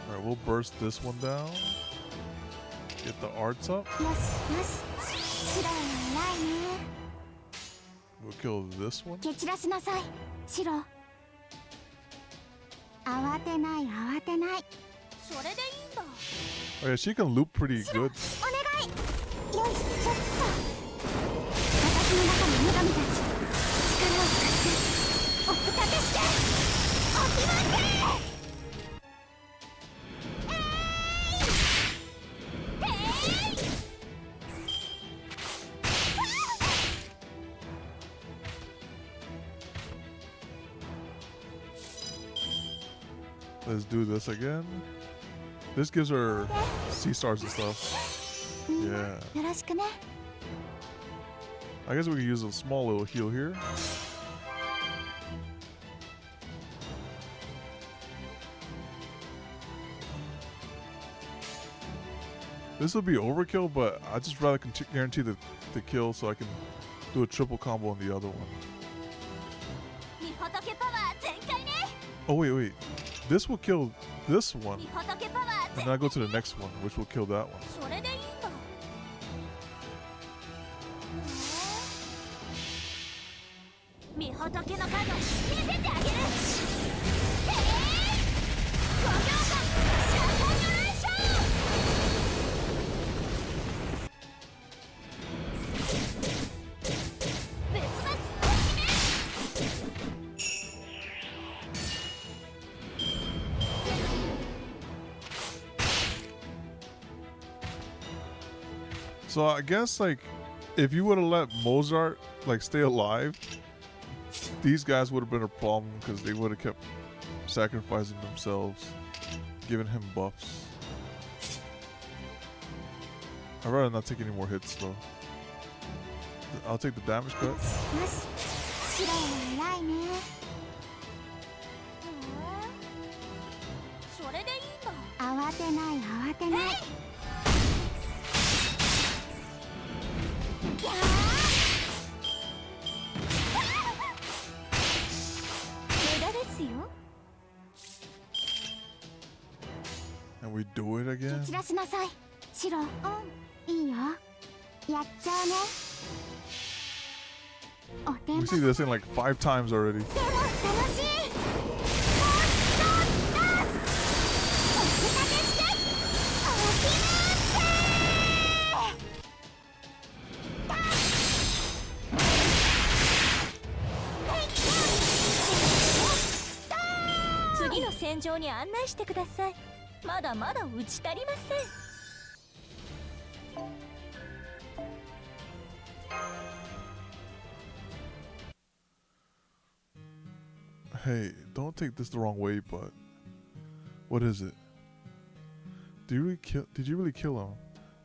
Alright, we'll burst this one down. Get the arts up. よしよし白は偉いね We'll kill this one. 蹴散らしなさい白慌てない慌てないそれでいいんだ Oh yeah, she can loop pretty 白 good. お願いよいちょっと私の中の女神たち力を使っておふたてしておきまって Let's do this again. This gives her sea stars and stuff. Yeah. よろしくね I guess we can use a small little heal here. This will be overkill, but I just rather guarantee the kill so I can do a triple combo on the other one. みほとけパワー全開ね Oh wait. This will kill this one, みほとけパワー and 全 then I go to the next one, which will kill that one. それでいいんだみほとけの加護見せてあげるへえ5秒間シャンパンナレーション別々おしめ So I guess like if you would have let Mozart like stay alive, these guys would have been a problem because they would have kept sacrificing themselves, giving him buffs. I'd rather not take any more hits though. I'll take the damage cut. よし白は偉いねそれでいいんだ慌てない慌てない無駄ですよ And we do it again. 蹴散らしなさい白いいよやっちゃうねお手 We 間 see this thing like 5 times already. でも楽しいダンスおふたてしておきまって次の戦場に案内してくださいまだまだ打ち足りません Hey, don't take this the wrong way, but what is it? Did you really kill him?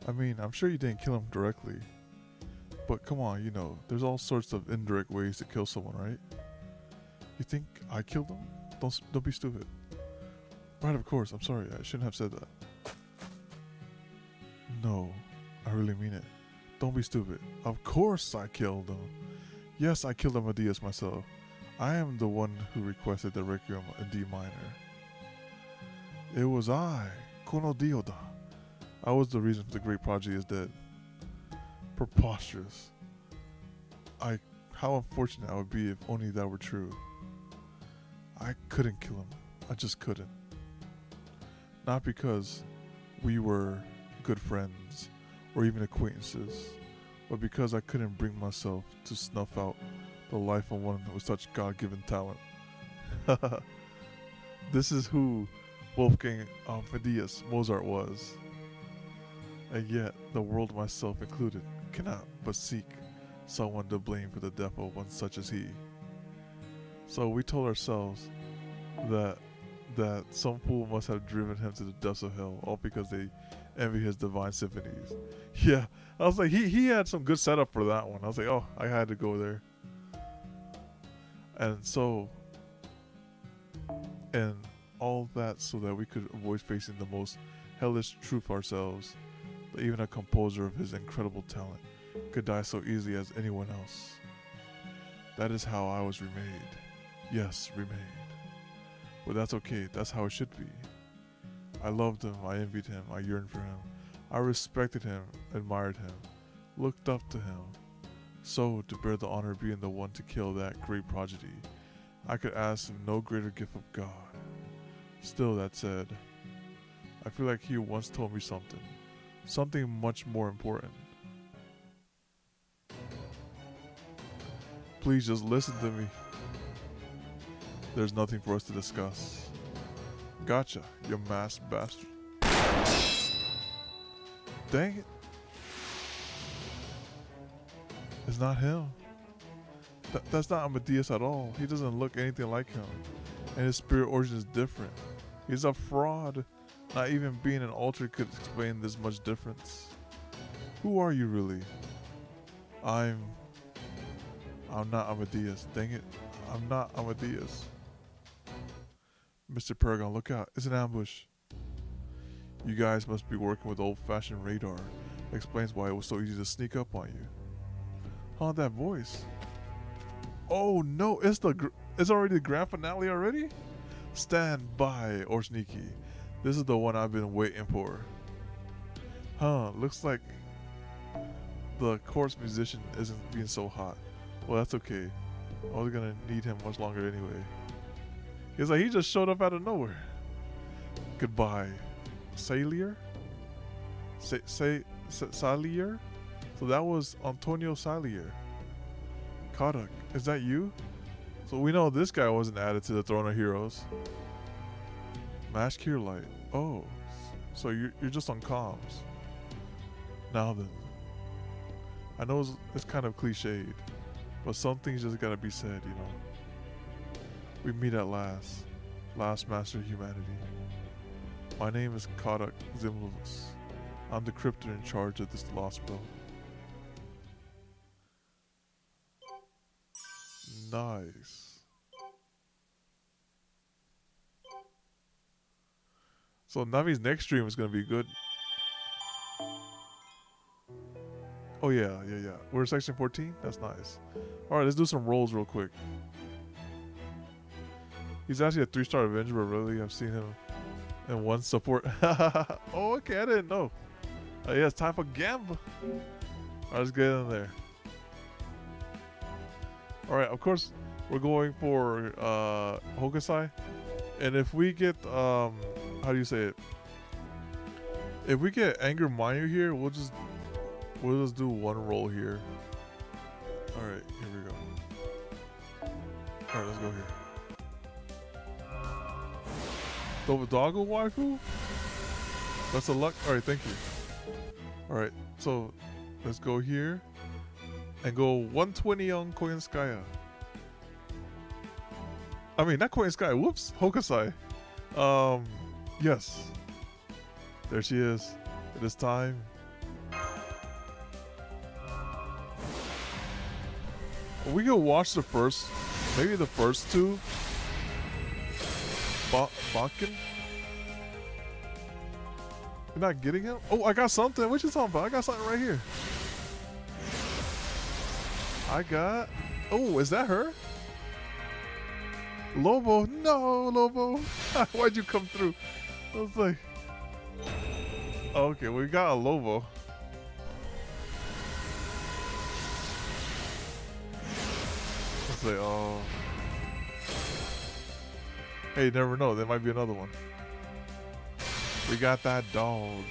I mean, I'm sure you didn't kill him directly. But come on, you know, there's all sorts of indirect ways to kill someone, right? You think I killed him? Don't be stupid. Right, of course. I'm sorry. I shouldn't have said that. No, I really mean it. Don't be stupid. Of course I killed him. Yes, I killed Amadeus myself. I am the one who requested the Requiem in D minor. It was I, Kono Dioda. I was the reason the great prodigy is dead. Preposterous. How unfortunate I would be if only that were true. I couldn't kill him. I just couldn't. Not because we were good friends or even acquaintances, but because I couldn't bring myself to snuff out the life of one with such God-given talent. This is who Wolfgang Amadeus Mozart was. And yet, the world, myself included, cannot but seek someone to blame for the death of one such as he. So we told ourselves that some fool must have driven him to the depths of hell, all because they Envy his divine symphonies. Yeah, I was like, he had some good setup for that one. I was like, oh, I had to go there. And so, and all that so that we could avoid facing the most hellish truth ourselves, that even a composer of his incredible talent could die so easily as anyone else. That is how I was remade. Yes, remade. But that's okay, that's how it should be. I loved him, I envied him, I yearned for him. I respected him, admired him, looked up to him. So, to bear the honor of being the one to kill that great prodigy, I could ask him no greater gift of God. Still, that said, I feel like he once told me something much more important. Please just listen to me. There's nothing for us to discuss. Gotcha, you masked bastard. Dang it. It's not him. That's not Amadeus at all. He doesn't look anything like him. And his spirit origin is different. He's a fraud. Not even being an altar could explain this much difference. Who are you really? I'm not Amadeus. Dang it. I'm not Amadeus. Mr. Paragon, look out. It's an ambush. You guys must be working with old-fashioned radar. Explains why it was so easy to sneak up on you. Huh, that voice. Oh no, it's already the grand finale already? Stand by, or sneaky. This is the one I've been waiting for. Huh, looks like the chorus musician isn't being so hot. Well, that's okay. I was gonna need him much longer anyway. He's like, he just showed up out of nowhere. Goodbye. Salier? Salier? So that was Antonio Salier. Kodak, is that you? So we know this guy wasn't added to the Throne of Heroes. Mash Light. Oh, so you're just on comms. Now then. I know it's kind of cliched, but some things just gotta be said, you know. We meet at last. Last master of humanity. My name is Kodak Zimlus. I'm the cryptid in charge of this Lostbelt. Nice. So Navi's next stream is gonna be good. Oh yeah. We're in section 14? That's nice. Alright, let's do some rolls real quick. He's actually a 3-star Avenger, but really I've seen him in one support. Oh, okay, I didn't know. Yeah, it's time for Gamba. Alright, let's get in there. Alright, of course, we're going for Hokusai. And if we get, how do you say it? If we get Anger Mayu here, we'll just do one roll here. Alright, here we go. Alright, let's go here. Doggo waifu? That's a luck. Alright, thank you. Alright, so let's go here and go 120 on Koyanskaya. I mean, not Koyanskaya. Whoops, Hokusai. Yes. There she is. It is time. We can watch the first, maybe the first two. Bakken? You're not getting him? Oh, I got something. What you talking about? I got something right here. I got... Oh, is that her? Lobo? No, Lobo. Why'd you come through? I was like... Okay, we got a Lobo. I was like, oh... Hey, you never know. There might be another one. We got that dog.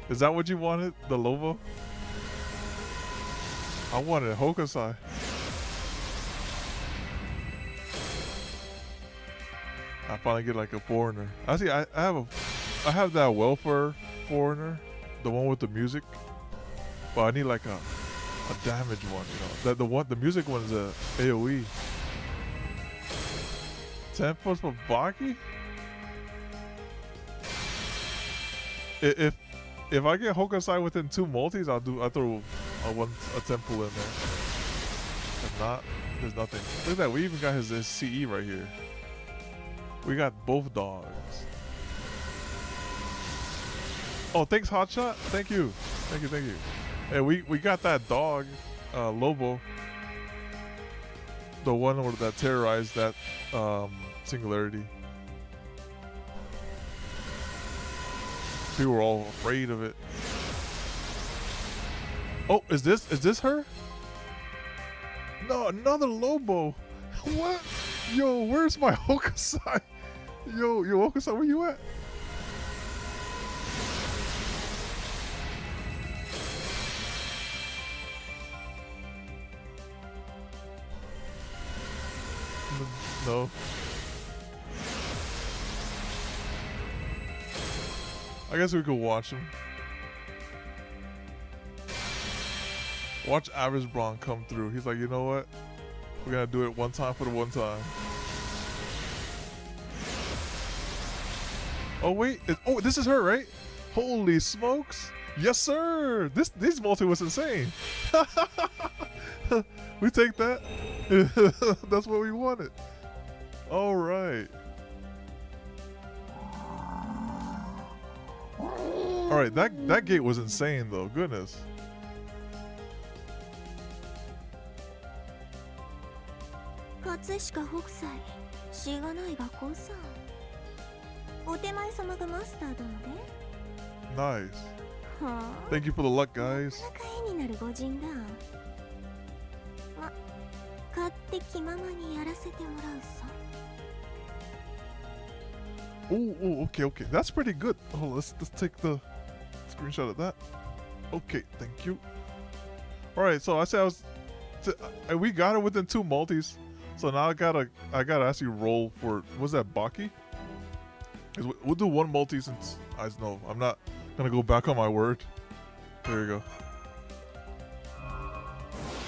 Is that what you wanted? The Lobo? I wanted Hokusai. I finally get like a foreigner. Actually, I have that welfare foreigner, the one with the music. But I need like a damage one, you know. The music one is a AOE. 10 points for Baki? If I get Hokusai within 2 multis, I'll throw a temple in there. If not, there's nothing. Look at that. We even got his CE right here. We got both dogs. Oh, thanks, Hotshot. Thank you. Thank you. Thank you. Hey, we got that dog, Lobo. The one that terrorized that singularity. People were all afraid of it. Oh, is this her? No, another Lobo. What? Yo, where's my Hokusai? Yo, Hokusai, where you at? No. I guess we could watch him. Watch Average Braun come through. He's like, you know what? We're gonna do it one time for the one time. Oh wait, oh, this is her, right? Holy smokes! Yes, sir. This multi was insane. We take that. That's what we wanted. All right. All right, that gate was insane though. Goodness. Nice. Thank you for the luck, guys. Oh, okay. That's pretty good. Oh, let's take the screenshot of that. Okay, thank you. All right, so I said we got it within 2 multis. So now I gotta actually roll for, what's that, Baki? We'll do 1 multi since I know I'm not gonna go back on my word. There you go.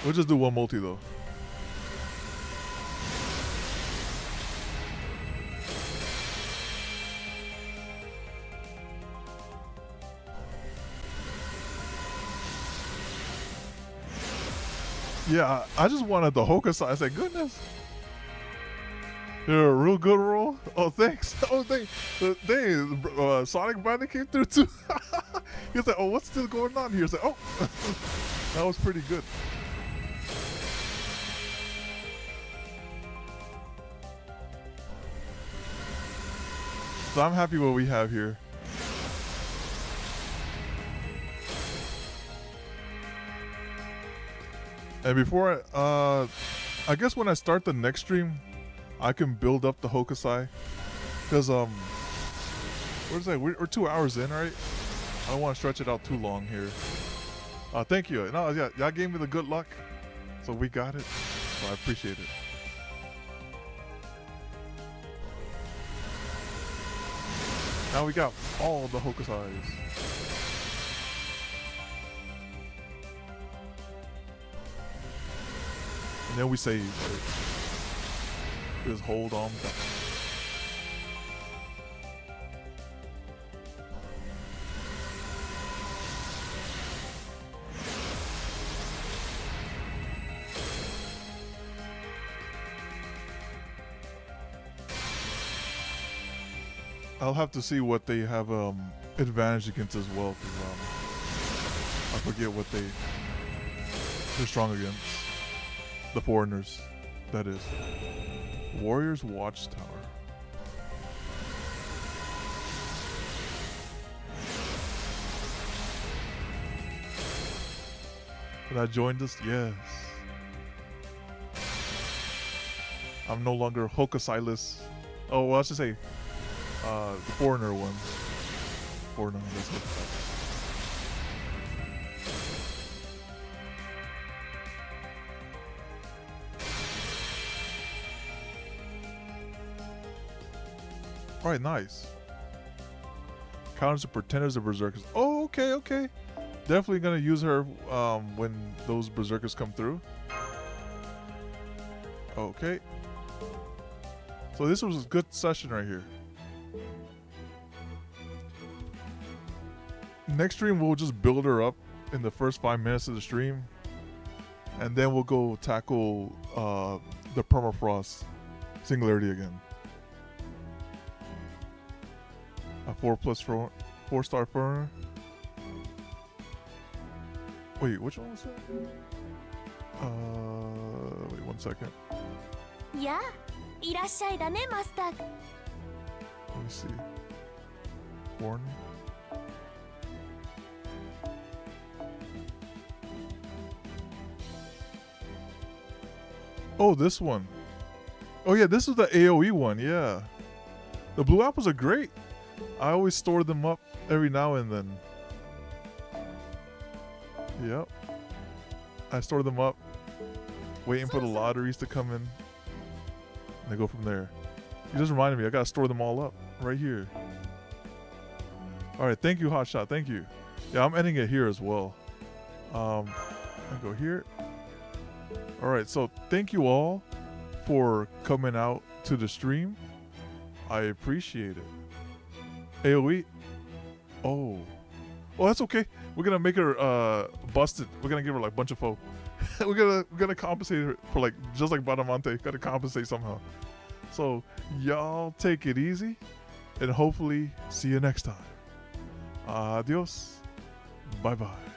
We'll just do 1 multi though. Yeah, I just wanted the Hokusai. I said, goodness. You're a real good roll. Oh, thanks. Oh, thanks. Dang, Sonic Bandit came through too. He was like, oh, what's still going on here? He's like, oh, that was pretty good. So I'm happy what we have here. And before I guess when I start the next stream, I can build up the Hokusai. Because, what is that? We're 2 hours in, right? I don't want to stretch it out too long here. Thank you. No, yeah, y'all gave me the good luck. So we got it. So I appreciate it. Now we got all the Hokusais. And then we save. Just hold on back. I'll have to see what they have advantage against as well, because I forget what they're strong against. The foreigners, that is. Warriors Watchtower. And I joined us? Yes. I'm no longer Hokusai-less. Oh, well, I should say the foreigner one. Foreigner, that's what. Alright, nice. Counters the pretenders of berserkers. Oh, okay. Definitely gonna use her when those berserkers come through. Okay. So this was a good session right here. next stream we'll just build her up in the first 5 minutes of the stream, and then we'll go tackle the permafrost singularity again. A 4+ 4-star foreigner. Wait, which one was that? Wait 1 second. やあ、いらっしゃいだね、マスター。 Let me see. Foreigner. Oh, this one. Oh yeah, this is the AoE one. Yeah, the blue apples are great. I always store them up every now and then. Yep. I store them up, waiting for the lotteries to come in. And they go from there. You just reminded me, I gotta store them all up right here. Alright, thank you, Hotshot. Thank you. Yeah, I'm ending it here as well. I'll go here. Alright, so thank you all for coming out to the stream. I appreciate it. AoE. Oh. Oh, that's okay. We're gonna make her busted. We're gonna give her like a bunch of foe. we're gonna compensate her for like just like Badamonte. Gotta compensate somehow. So y'all take it easy, and hopefully see you next time. Adios. Bye bye.